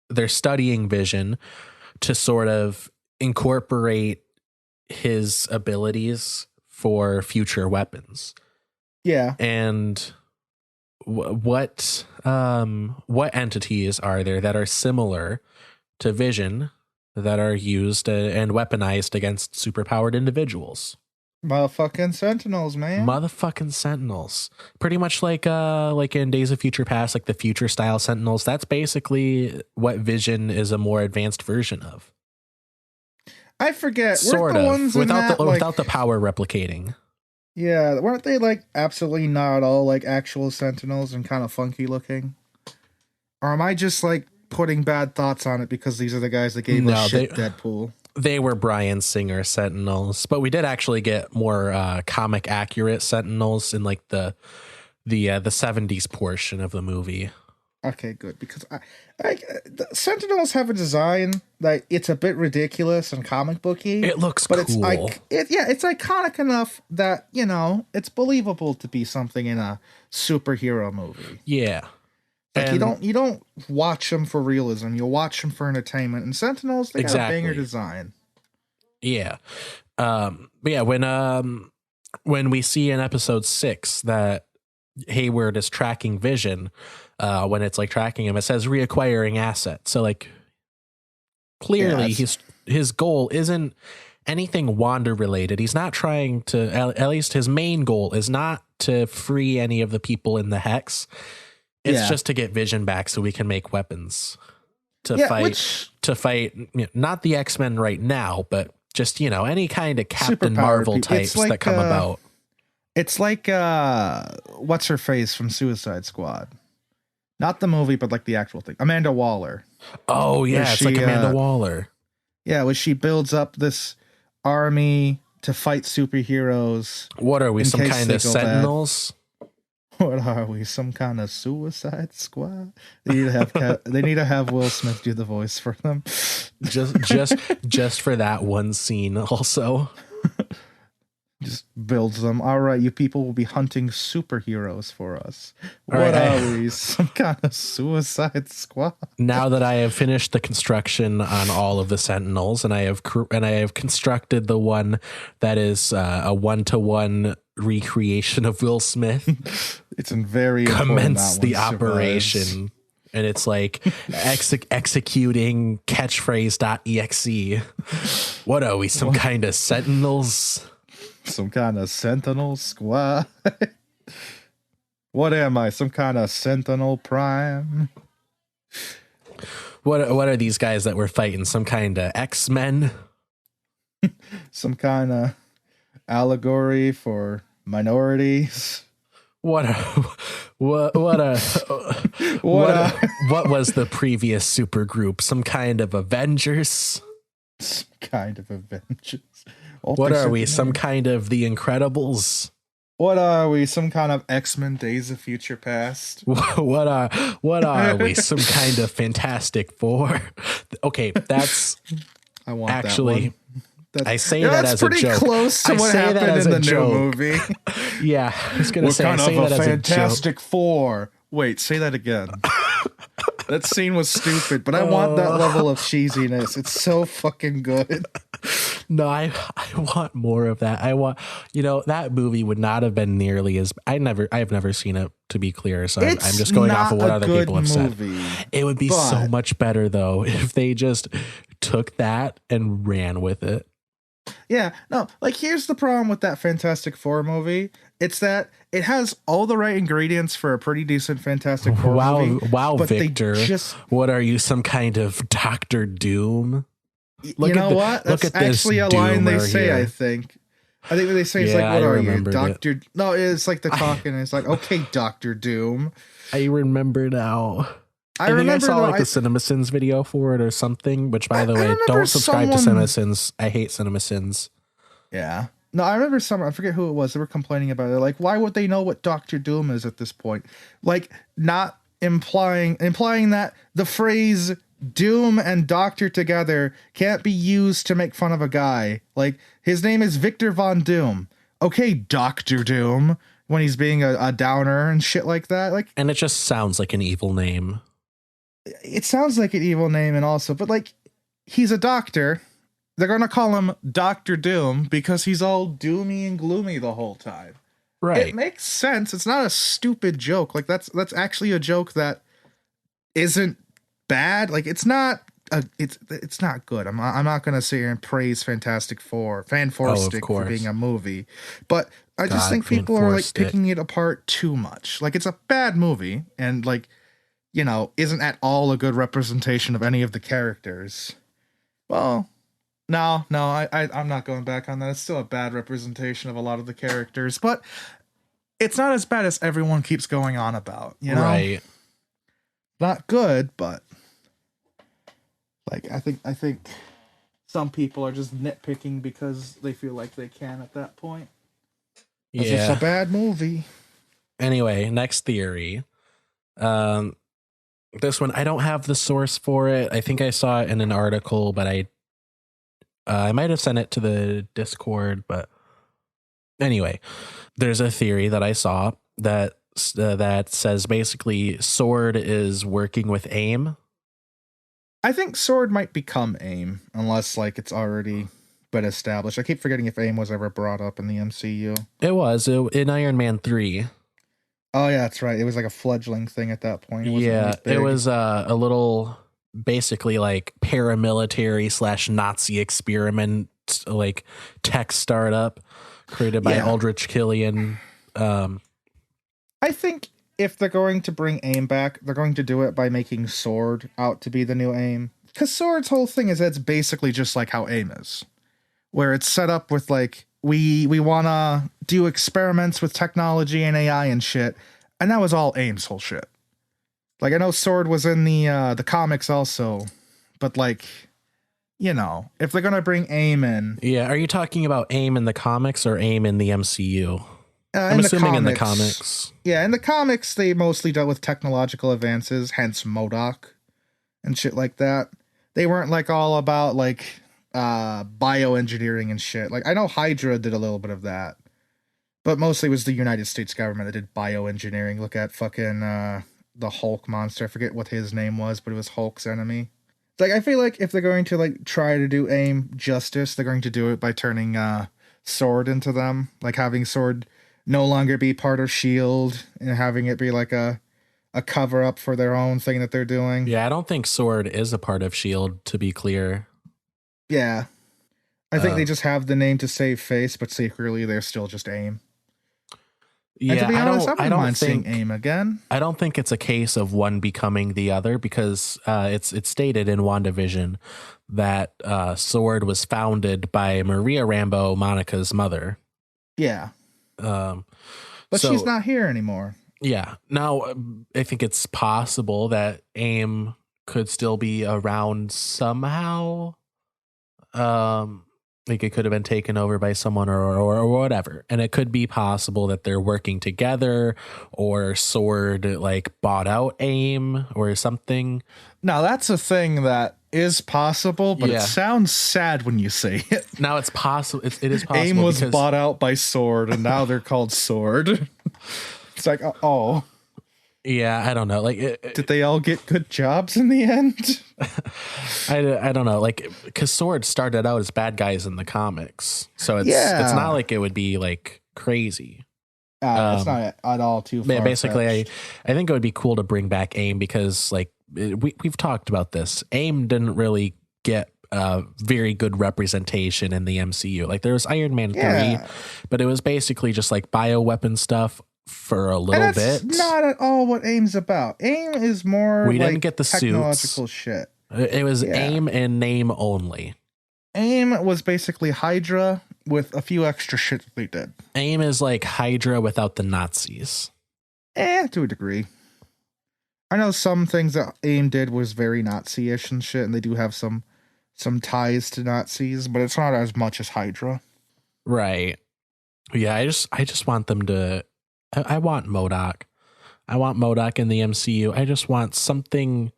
they're studying Vision to sort of incorporate his abilities for future weapons. Yeah. And what entities are there that are similar to Vision that are used and weaponized against superpowered individuals? Motherfucking Sentinels, man. Motherfucking Sentinels. Pretty much like in Days of Future Past, like the future style Sentinels. That's basically what Vision is a more advanced version of. I forget. Sort of. Ones without the power replicating. Yeah, weren't they like absolutely not at all like actual Sentinels and kind of funky looking? Or am I just like putting bad thoughts on it because these are the guys that gave us shit Deadpool? They were Bryan Singer Sentinels, but we did actually get more comic accurate Sentinels in like the 70s portion of the movie. Okay, good, because the Sentinels have a design that it's a bit ridiculous and comic booky. It looks but cool. It's iconic enough that it's believable to be something in a superhero movie. Yeah, like you don't watch them for realism. You watch them for entertainment. And Sentinels, they got a banger design. Yeah, but yeah, when we see in episode 6 that Hayward is tracking Vision. When it's like tracking him, it says reacquiring assets. So like clearly his goal isn't anything Wanda related. He's not trying to, at least his main goal is not to free any of the people in the Hex. It's just to get Vision back so we can make weapons to fight not the X-Men right now, but just, any kind of Captain Marvel types that come about. It's like what's her face from Suicide Squad. Not the movie, but like the actual thing. Amanda Waller. Oh yeah, it's like Amanda Waller. Yeah, where she builds up this army to fight superheroes. What are we, some kind of Sentinels? What are we, some kind of Suicide Squad? They need to have Will Smith do the voice for them. Just for that one scene also. Just builds them. All right, you people will be hunting superheroes for us. What right, are we? Some kind of Suicide Squad? Now that I have finished the construction on all of the Sentinels, and I have constructed the one that is a 1-to-1 recreation of Will Smith. It's in very commence the operation, and it's like executing catchphrase.exe. What are we? Some kind of Sentinels? Some kind of Sentinel Squad? What am I? Some kind of Sentinel Prime? What are these guys that we're fighting? Some kind of X-Men? Some kind of allegory for minorities? What was the previous supergroup? Some kind of Avengers? Some kind of Avengers. What are we? Some kind of The Incredibles? What are we? Some kind of X-Men Days of Future Past? What are we? Some kind of Fantastic Four? Okay, that's I want actually. That I say that as a joke. That's pretty close to what happened in the new movie. Yeah, I was gonna say. What kind of a Fantastic Four? Wait, say that again. That scene was stupid, but I want that level of cheesiness. It's so fucking good. No, I want more of that. I want, that movie would not have been nearly as. I've never seen it, to be clear. So I'm just going off of what other people have said. It would be so much better though if they just took that and ran with it. Yeah, no, like here's the problem with that Fantastic Four movie. It's that it has all the right ingredients for a pretty decent Fantastic Four movie. Wow, Victor. What are you, some kind of Doctor Doom? What? That's actually a line they say, I think. I think what they say is like, what are you, Doctor? No, it's like the talking. It's like, okay, Doctor Doom. I remember now. I think I saw like the CinemaSins video for it or something, which by the way, don't subscribe to CinemaSins. I hate CinemaSins. Yeah. No, I remember I forget who it was. They were complaining about it. Like, why would they know what Doctor Doom is at this point? Like, not implying that the phrase Doom and Doctor together can't be used to make fun of a guy. Like, his name is Victor Von Doom. Okay, Doctor Doom, when he's being a downer and shit like that. Like, and it just sounds like an evil name. It sounds like an evil name, and also, but like, he's a doctor. They're gonna call him Doctor Doom because he's all doomy and gloomy the whole time. Right. It makes sense. It's not a stupid joke. Like that's actually a joke that isn't bad. Like it's not good. I'm not gonna sit here and praise Fantastic Four, Fanforstic for being a movie, but I just think people are like picking it apart too much. Like it's a bad movie, and like, isn't at all a good representation of any of the characters. Well, no, I'm not going back on that. It's still a bad representation of a lot of the characters, but it's not as bad as everyone keeps going on about, Right. Not good, but like I think some people are just nitpicking because they feel like they can at that point. Yeah. It's a bad movie. Anyway, next theory. This one, I don't have the source for it. I think I saw it in an article, but I might have sent it to the Discord. But anyway, there's a theory that I saw that says basically S.W.O.R.D is working with A.I.M. I think S.W.O.R.D might become A.I.M unless like it's already been established. I keep forgetting if A.I.M was ever brought up in the MCU. It was in Iron Man 3. Oh yeah, that's right. It was like a fledgling thing at that point. It was a little basically like paramilitary / Nazi experiment, like tech startup created by Aldrich Killian. I think if they're going to bring A.I.M back, they're going to do it by making S.W.O.R.D out to be the new A.I.M. Because S.W.O.R.D's whole thing is that it's basically just like how A.I.M is, where it's set up with like, we want to do experiments with technology and AI and shit. And that was all A.I.M's whole shit. Like I know S.W.O.R.D was in the comics also, but like, you know, if they're gonna bring A.I.M in, Yeah, are you talking about A.I.M in the comics or A.I.M in the MCU? I'm in assuming the in the comics. Yeah, in the comics they mostly dealt with technological advances, hence MODOK and shit like that. They weren't like all about like bioengineering and shit. Like I know Hydra did a little bit of that, but mostly it was the United States government that did bioengineering. Look at fucking the Hulk monster. I forget what his name was, but it was Hulk's enemy. It's like I feel like if they're going to like try to do A.I.M justice, they're going to do it by turning S.W.O.R.D into them, like having S.W.O.R.D no longer be part of Shield and having it be like a cover up for their own thing that they're doing. Yeah, I don't think S.W.O.R.D is a part of Shield, to be clear. Yeah. I think they just have the name to save face, but secretly they're still just A.I.M. Yeah, and to be honest, I don't mind think seeing A.I.M again. I don't think it's a case of one becoming the other because it's stated in WandaVision that S.W.O.R.D was founded by Maria Rambeau, Monica's mother. Yeah. But so, she's not here anymore. Yeah. Now, I think it's possible that A.I.M could still be around somehow. Like it could have been taken over by someone or whatever. And it could be possible that they're working together or S.W.O.R.D like bought out A.I.M or something. Now, that's a thing that is possible, but it sounds sad when you say it. Now it's possible. It is possible. A.I.M was bought out by S.W.O.R.D and now they're called S.W.O.R.D. It's like, oh. Yeah, I don't know. Like, did they all get good jobs in the end? I don't know. Like, because S.W.O.R.D started out as bad guys in the comics, so it's not like it would be like crazy. It's not at all too far. Basically, I think it would be cool to bring back A.I.M because like we've talked about this. A.I.M didn't really get very good representation in the MCU. Like there was Iron Man 3, but it was basically just like bioweapon stuff for a little bit. Not at all what A.I.M's about. A.I.M is more we didn't get the technological suits. Shit. It was A.I.M in name only. A.I.M was basically Hydra with a few extra shit that they did. A.I.M is like Hydra without the Nazis. To a degree. I know some things that A.I.M did was very Nazi-ish and shit, and they do have some ties to Nazis, but it's not as much as Hydra. Right. Yeah, I just want them to... I want MODOK. I want MODOK in the MCU. I just want something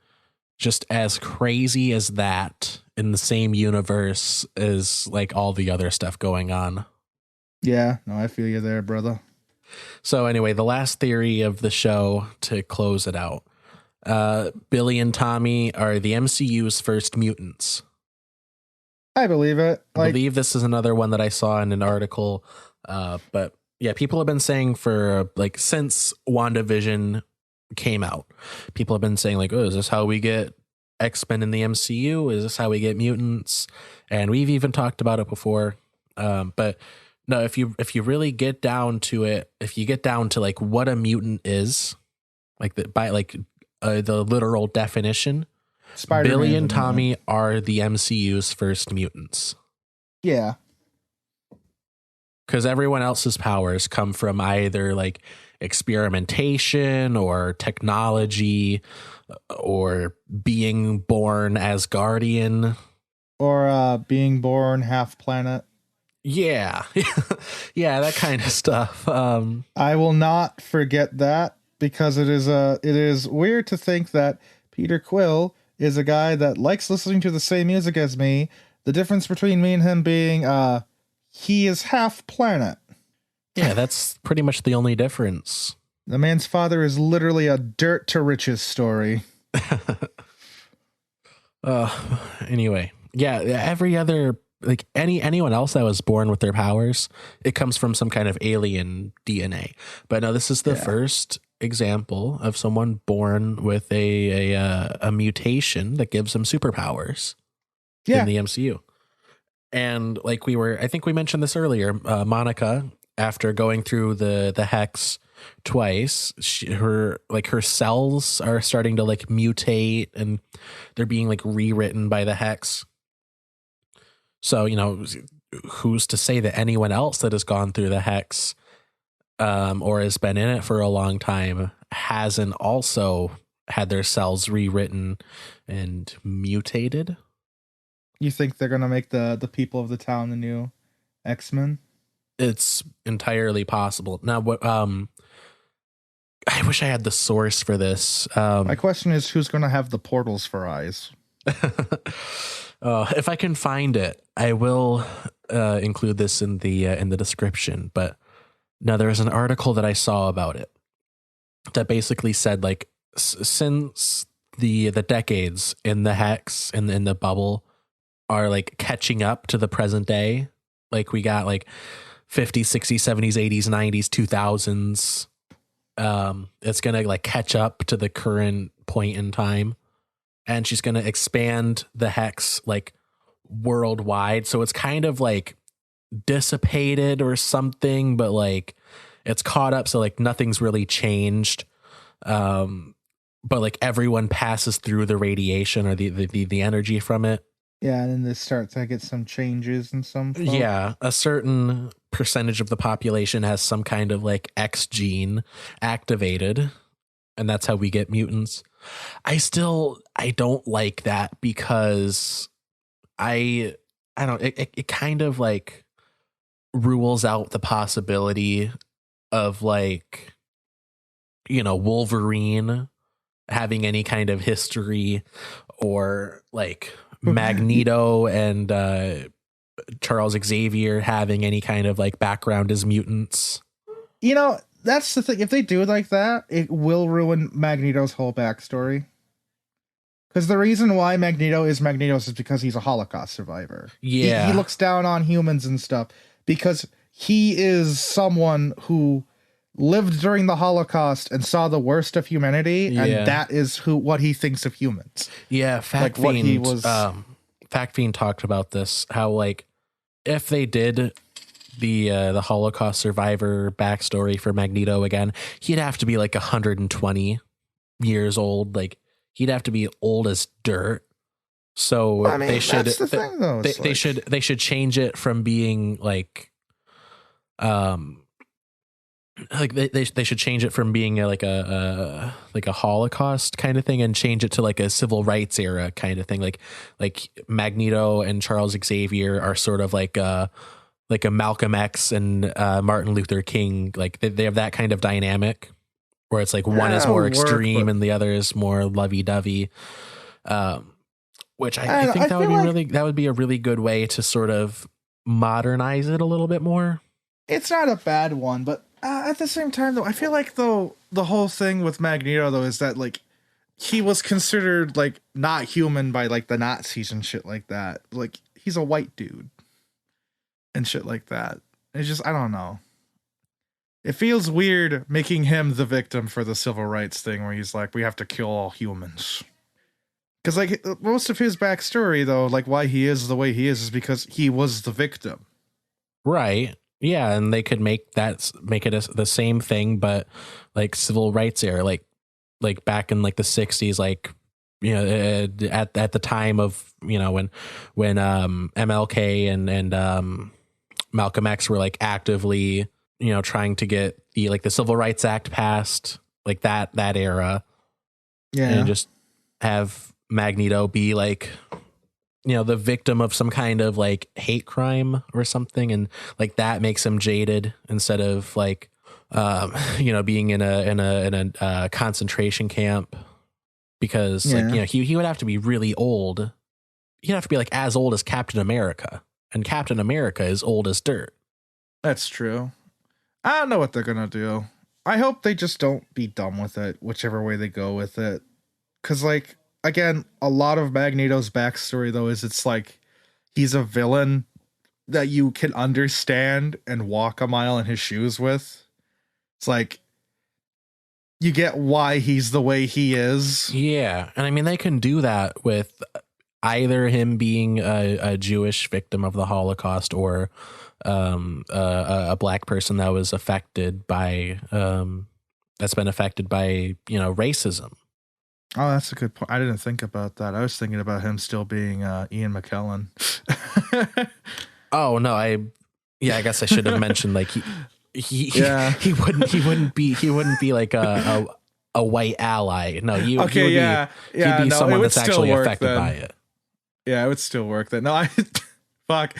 just as crazy as that in the same universe as like all the other stuff going on. Yeah, no, I feel you there, brother. So anyway, the last theory of the show to close it out. Billy and Tommy are the MCU's first mutants. I believe it. I believe this is another one that I saw in an article. But yeah, people have been saying for like since WandaVision came out, people have been saying like, oh, is this how we get X-Men in the MCU? Is this how we get mutants? And we've even talked about it before. But no, if you really get down to it, if you get down to like what a mutant is, like the literal definition, Billy and Tommy are the MCU's first mutants. Yeah. Because everyone else's powers come from either like experimentation or technology or being born as Guardian. Or being born half planet. Yeah. Yeah, that kind of stuff. I will not forget that because it is weird to think that Peter Quill is a guy that likes listening to the same music as me. The difference between me and him being he is half planet. Yeah, that's pretty much the only difference. The man's father is literally a dirt to riches story. Anyway, yeah, every other like anyone else that was born with their powers, it comes from some kind of alien DNA. But no, this is the first example of someone born with a mutation that gives them superpowers in the MCU. And like I think we mentioned this earlier, Monica, after going through the hex twice, her cells are starting to like mutate and they're being like rewritten by the hex. So, you know, who's to say that anyone else that has gone through the hex or has been in it for a long time hasn't also had their cells rewritten and mutated. You think they're gonna make the people of the town the new X-Men? It's entirely possible. Now, what? I wish I had the source for this. My question is, who's gonna have the portals for eyes? If I can find it, I will include this in the description. But now there was an article that I saw about it that basically said, like, since the decades in the hex and in the bubble are like catching up to the present day, like we got like 50s, 60s, 70s, 80s, 90s, 2000s. It's gonna like catch up to the current point in time, and she's gonna expand the hex like worldwide. So it's kind of like dissipated or something, but like it's caught up, so like nothing's really changed. But like everyone passes through the radiation or the energy from it. Yeah, and then this starts to get some changes and some folk. Yeah, a certain percentage of the population has some kind of like X gene activated, and that's how we get mutants. I don't like that, because I don't, it kind of like rules out the possibility of like, you know, Wolverine having any kind of history, or like Magneto and Charles Xavier having any kind of like background as mutants. You know, that's the thing. If they do it like that, it will ruin Magneto's whole backstory. Because the reason why Magneto is because he's a Holocaust survivor. Yeah. He looks down on humans and stuff because he is someone who lived during the Holocaust and saw the worst of humanity, and that is what he thinks of humans. Yeah, Fact Fiend talked about this, how like if they did the Holocaust survivor backstory for Magneto again, he'd have to be like 120 years old. Like he'd have to be old as dirt. So I mean, they should that's the thing, though. They should change it from being like they should change it from being like a Holocaust kind of thing, and change it to like a civil rights era kind of thing. Like Magneto and Charles Xavier are sort of like a Malcolm X and Martin Luther King. Like they have that kind of dynamic where it's like one is more extreme and the other is more lovey-dovey. Which I think that would be a really good way to sort of modernize it a little bit more. It's not a bad one, but at the same time, though, I feel like the whole thing with Magneto, though, is that like he was considered like not human by like the Nazis and shit like that. Like he's a white dude and shit like that. It's just, I don't know. It feels weird making him the victim for the civil rights thing, where he's like, we have to kill all humans. Because like most of his backstory, though, like why he is the way he is because he was the victim. Right. Yeah, and they could make it the same thing, but like civil rights era, like back in like the 60s, like, you know, at the time of, you know, when MLK and Malcolm X were like actively, you know, trying to get the Civil Rights Act passed, like that era. Yeah, and just have Magneto be like, you know, the victim of some kind of like hate crime or something, and like that makes him jaded instead of like you know, being in a concentration camp, because like, you know, he would have to be really old. He'd have to be like as old as Captain America, and Captain America is old as dirt. That's true. I don't know what they're gonna do. I hope they just don't be dumb with it, whichever way they go with it. Because like, again, a lot of Magneto's backstory, though, is it's like he's a villain that you can understand and walk a mile in his shoes with. It's like you get why he's the way he is. Yeah. And I mean, they can do that with either him being a Jewish victim of the Holocaust, or a black person that was affected by that's been affected by, you know, racism. Oh, that's a good point. I didn't think about that. I was thinking about him still being Ian McKellen. Oh no, I guess I should have mentioned like he wouldn't be like a a white ally. No, you okay, would yeah, be, you'd be no, someone that's still actually work affected then. by it. Yeah, it would still work then. No, fuck.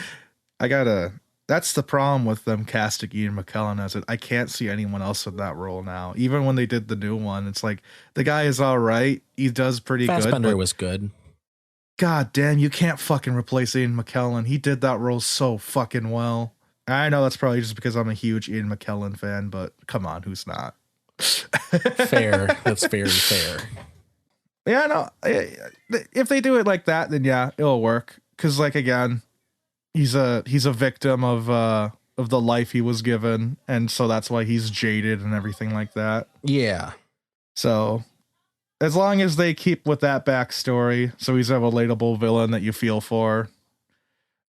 That's the problem with them casting Ian McKellen as it. I can't see anyone else in that role now. Even when they did the new one, it's like the guy is all right. He does pretty good. Fassbender was good. God damn, you can't fucking replace Ian McKellen. He did that role so fucking well. I know that's probably just because I'm a huge Ian McKellen fan, but come on, who's not? Fair. That's very fair. Yeah, no. If they do it like that, then yeah, it'll work. Because like again, he's a victim of the life he was given, and so that's why he's jaded and everything like that. Yeah. So as long as they keep with that backstory, so he's a relatable villain that you feel for,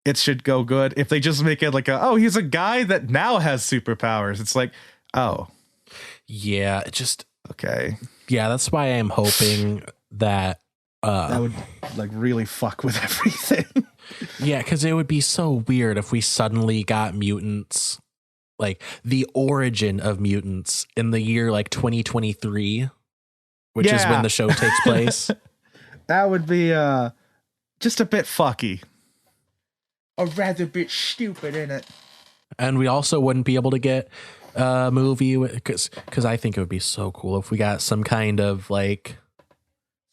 it should go good. If they just make it like he's a guy that now has superpowers, it's like, oh. Yeah, it just okay. Yeah, that's why I'm hoping that would like really fuck with everything. Yeah, because it would be so weird if we suddenly got mutants, like the origin of mutants in the year like 2023, which is when the show takes place. That would be just a bit fucky. A rather bit stupid, innit? And we also wouldn't be able to get a movie because I think it would be so cool if we got some kind of like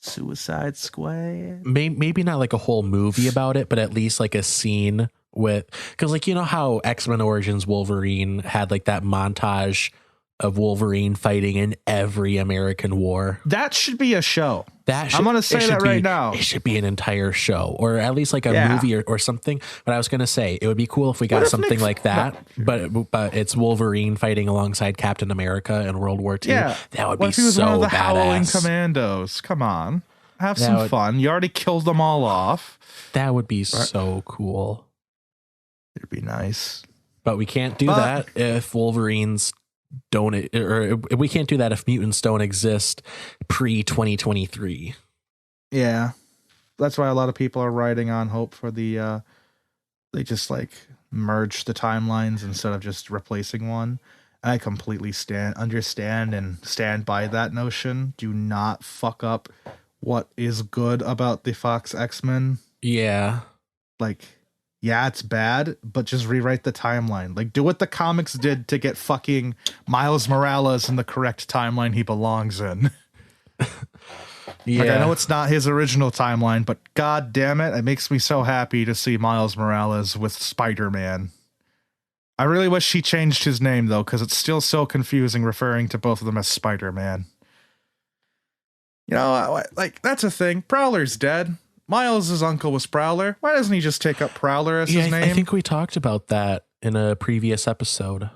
Suicide Squad. Maybe not like a whole movie about it, but at least like a scene with, because like, you know how X-Men Origins Wolverine had like that montage of Wolverine fighting in every American war. That should be a show. I'm going to say that right now. It should be an entire show, or at least like a movie or something. But I was going to say it would be cool if we got something like that, but it's Wolverine fighting alongside Captain America in World War II. Yeah. That would be so badass. What if he was one of the Howling Commandos? Come on. Have some fun. You already killed them all off. That would be so cool. It'd be nice. But we can't do that if Wolverines don't, or we can't do that if mutants don't exist pre-2023. Yeah. That's why a lot of people are riding on hope for the they just like merge the timelines instead of just replacing one. I completely understand and stand by that notion. Do not fuck up what is good about the Fox X-Men. Yeah. Like, yeah, it's bad, but just rewrite the timeline. Like, do what the comics did to get fucking Miles Morales in the correct timeline he belongs in. Yeah. Like, I know it's not his original timeline, but god damn it, it makes me so happy to see Miles Morales with Spider-Man. I really wish he changed his name, though, because it's still so confusing referring to both of them as Spider-Man. You know, like, that's a thing. Prowler's dead. Miles' uncle was Prowler. Why doesn't he just take up Prowler as his name? I think we talked about that in a previous episode.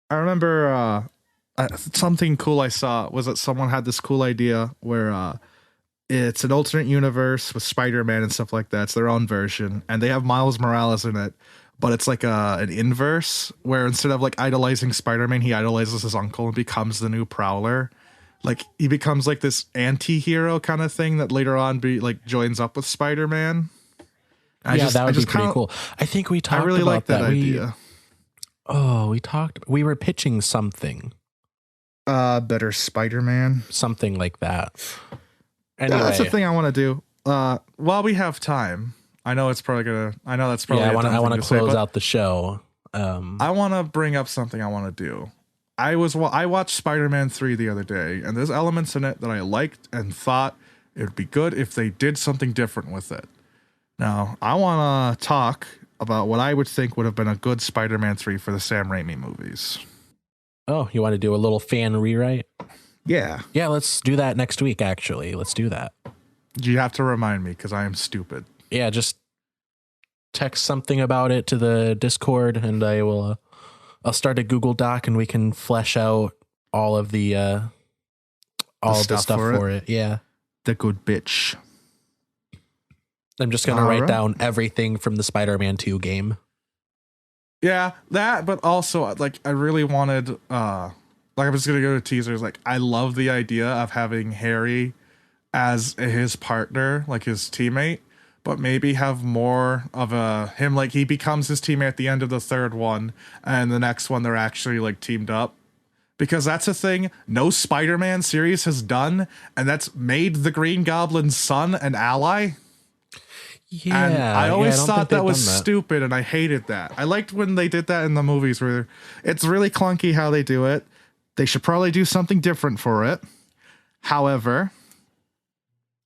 I remember something cool I saw was that someone had this cool idea where it's an alternate universe with Spider-Man and stuff like that. It's their own version. And they have Miles Morales in it. But it's like an inverse where instead of like idolizing Spider-Man, he idolizes his uncle and becomes the new Prowler. Like he becomes like this anti-hero kind of thing that later on joins up with Spider-Man. That would be pretty cool. I think we talked about that. I really like that idea. We were pitching something. Better Spider-Man. Something like that. Anyway. That's the thing I want to do. While we have time, I know that's probably I want to close out the show. I want to bring up something I want to do. I watched Spider-Man 3 the other day, and there's elements in it that I liked and thought it would be good if they did something different with it. Now, I want to talk about what I would think would have been a good Spider-Man 3 for the Sam Raimi movies. Oh, you want to do a little fan rewrite? Yeah. Yeah, let's do that next week, actually. Let's do that. You have to remind me, because I am stupid. Yeah, just text something about it to the Discord, and I will... I'll start a Google Doc and we can flesh out all of the stuff for it. Yeah. The good bitch. I'm just going to write down everything from the Spider-Man 2 game. Yeah, that, but also like I really wanted like I was going to go to teasers. Like I love the idea of having Harry as his partner, like his teammate. But maybe have more of him, like he becomes his teammate at the end of the third one, and the next one they're actually like teamed up. because that's a thing no Spider-Man series has done, and that's made the Green Goblin's son an ally. Yeah, and I always thought that was that. stupid, and I hated that. I liked when they did that in the movies, where it's really clunky how they do it. They should probably do something different for it. However,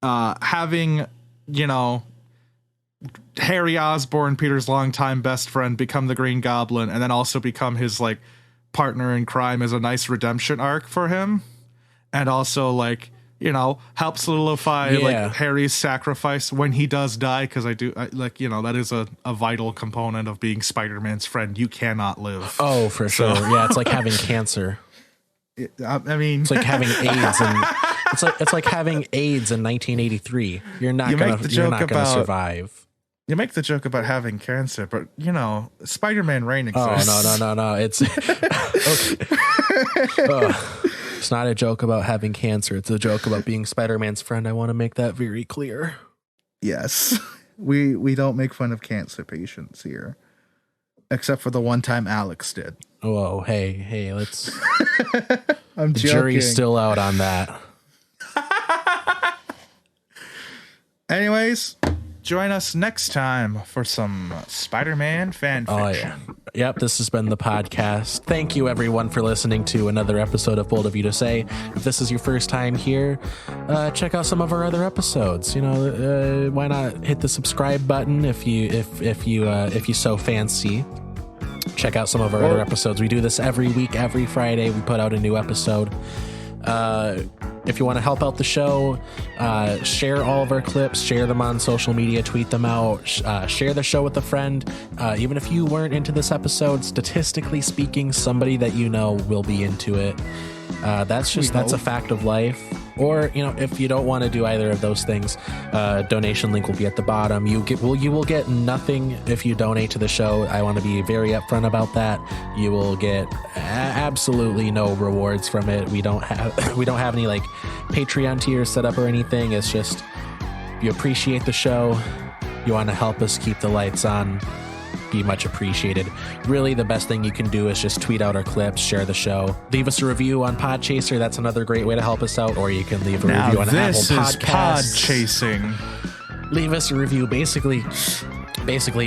having, you know, Harry Osborn, Peter's longtime best friend, become the Green Goblin, and then also become his like partner in crime is a nice redemption arc for him, and also like, you know, help solidify like Harry's sacrifice when he does die, because like, you know, that is a vital component of being Spider-Man's friend. You cannot live. Oh, for sure. Yeah, it's like having cancer. I mean, it's like having AIDS, and it's like having AIDS in 1983. You're not gonna survive. You make the joke about having cancer, but you know, Spider-Man reign exists. Oh no! It's okay. It's not a joke about having cancer. It's a joke about being Spider-Man's friend. I want to make that very clear. Yes, we don't make fun of cancer patients here, except for the one time Alex did. Whoa, hey, let's. I'm the joking. Jury's still out on that. Anyways, join us next time for some Spider-Man fan fiction. Oh, yeah. Yep, this has been the podcast. Thank you, everyone, for listening to another episode of Bold of You to Say. If this is your first time here, check out some of our other episodes. You know, why not hit the subscribe button if you so fancy. Check out some of our other episodes. We do this every week, every Friday. We put out a new episode. If you want to help out the show, share all of our clips, share them on social media, tweet them out, share the show with a friend. Even if you weren't into this episode, statistically speaking, somebody that you know will be into it. That's a fact of life. Or, you know, if you don't want to do either of those things, donation link will be at the bottom. You will get nothing if you donate to the show. I want to be very upfront about that. You will get absolutely no rewards from it. We don't have any like Patreon tiers set up or anything. It's just, if you appreciate the show, you want to help us keep the lights on, be much appreciated. Really, the best thing you can do is just tweet out our clips, share the show, leave us a review on Podchaser. That's another great way to help us out. Or you can leave a review on Apple Podcasts. Podchasing. Leave us a review. Basically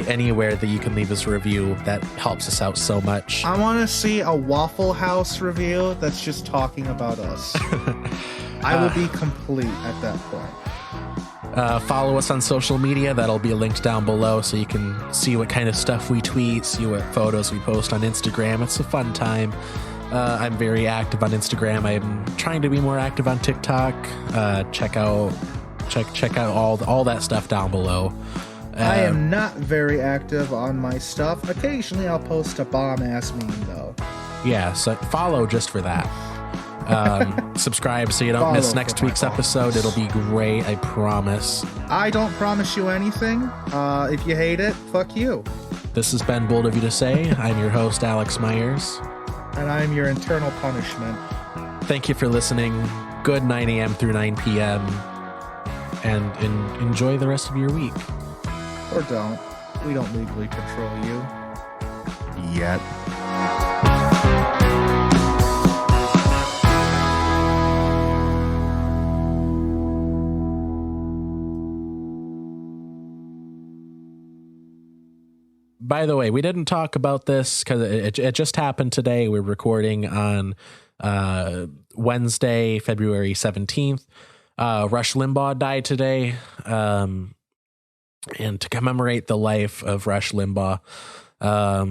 anywhere that you can leave us a review. That helps us out so much. I want to see a Waffle House review that's just talking about us. I will be complete at that point. Follow us on social media. That'll be linked down below so you can see what kind of stuff we tweet, see what photos we post on Instagram. It's a fun time. I'm very active on Instagram. I'm trying to be more active on TikTok. Check out all that stuff down below. I am not very active on my stuff. Occasionally I'll post a bomb-ass meme, though. Yeah, so follow just for that. Subscribe so you don't miss next week's episode. It'll be great, I promise. I don't promise you anything. If you hate it, fuck you. This has been Bold of You to Say. I'm your host, Alex Myers. And I'm your internal punishment. Thank you for listening. Good 9 a.m. through 9 p.m. And enjoy the rest of your week. Or don't. We don't legally control you. Yet. By the way, we didn't talk about this because it just happened today. We're recording on Wednesday, February 17th. Rush Limbaugh died today. And to commemorate the life of Rush Limbaugh, I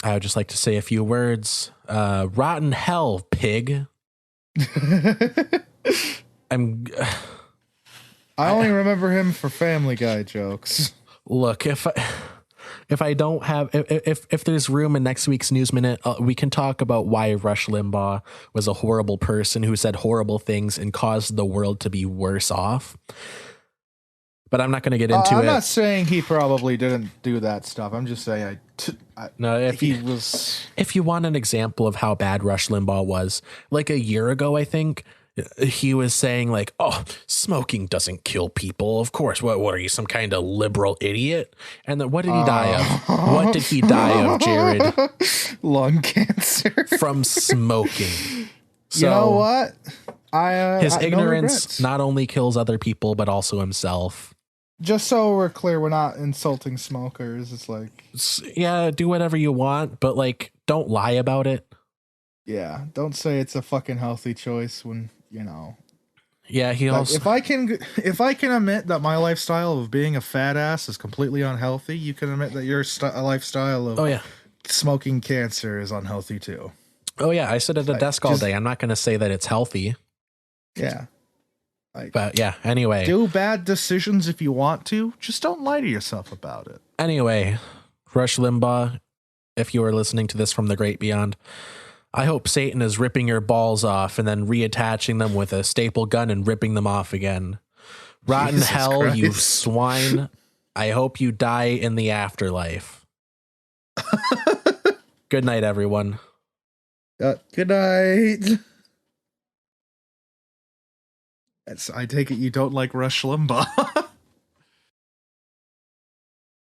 would just like to say a few words. Rotten hell, pig. I only remember him for Family Guy jokes. Look, if there's room in next week's News Minute, we can talk about why Rush Limbaugh was a horrible person who said horrible things and caused the world to be worse off. But I'm not going to get into it. I'm not saying he probably didn't do that stuff. I'm just saying if you want an example of how bad Rush Limbaugh was, like a year ago, I think he was saying like, oh, smoking doesn't kill people. Of course. What are you, some kind of liberal idiot? And then what did he die of? What did he die of, Jared? Lung cancer. From smoking. So, you know what? His ignorance not only kills other people, but also himself. Just so we're clear, we're not insulting smokers. It's like... Yeah, do whatever you want, but like, don't lie about it. Yeah, don't say it's a fucking healthy choice when, you know... Yeah, he also... If I can admit that my lifestyle of being a fat ass is completely unhealthy, you can admit that your lifestyle of smoking cancer is unhealthy too. Oh yeah, I sit at a desk all day. I'm not going to say that it's healthy. Yeah. But yeah, anyway. Do bad decisions if you want to. Just don't lie to yourself about it. Anyway, Rush Limbaugh, if you are listening to this from the great beyond, I hope Satan is ripping your balls off and then reattaching them with a staple gun and ripping them off again. Rotten Jesus hell, Christ. you swine. I hope you die in the afterlife. Good night, everyone. Good night. I take it you don't like Rush Limbaugh.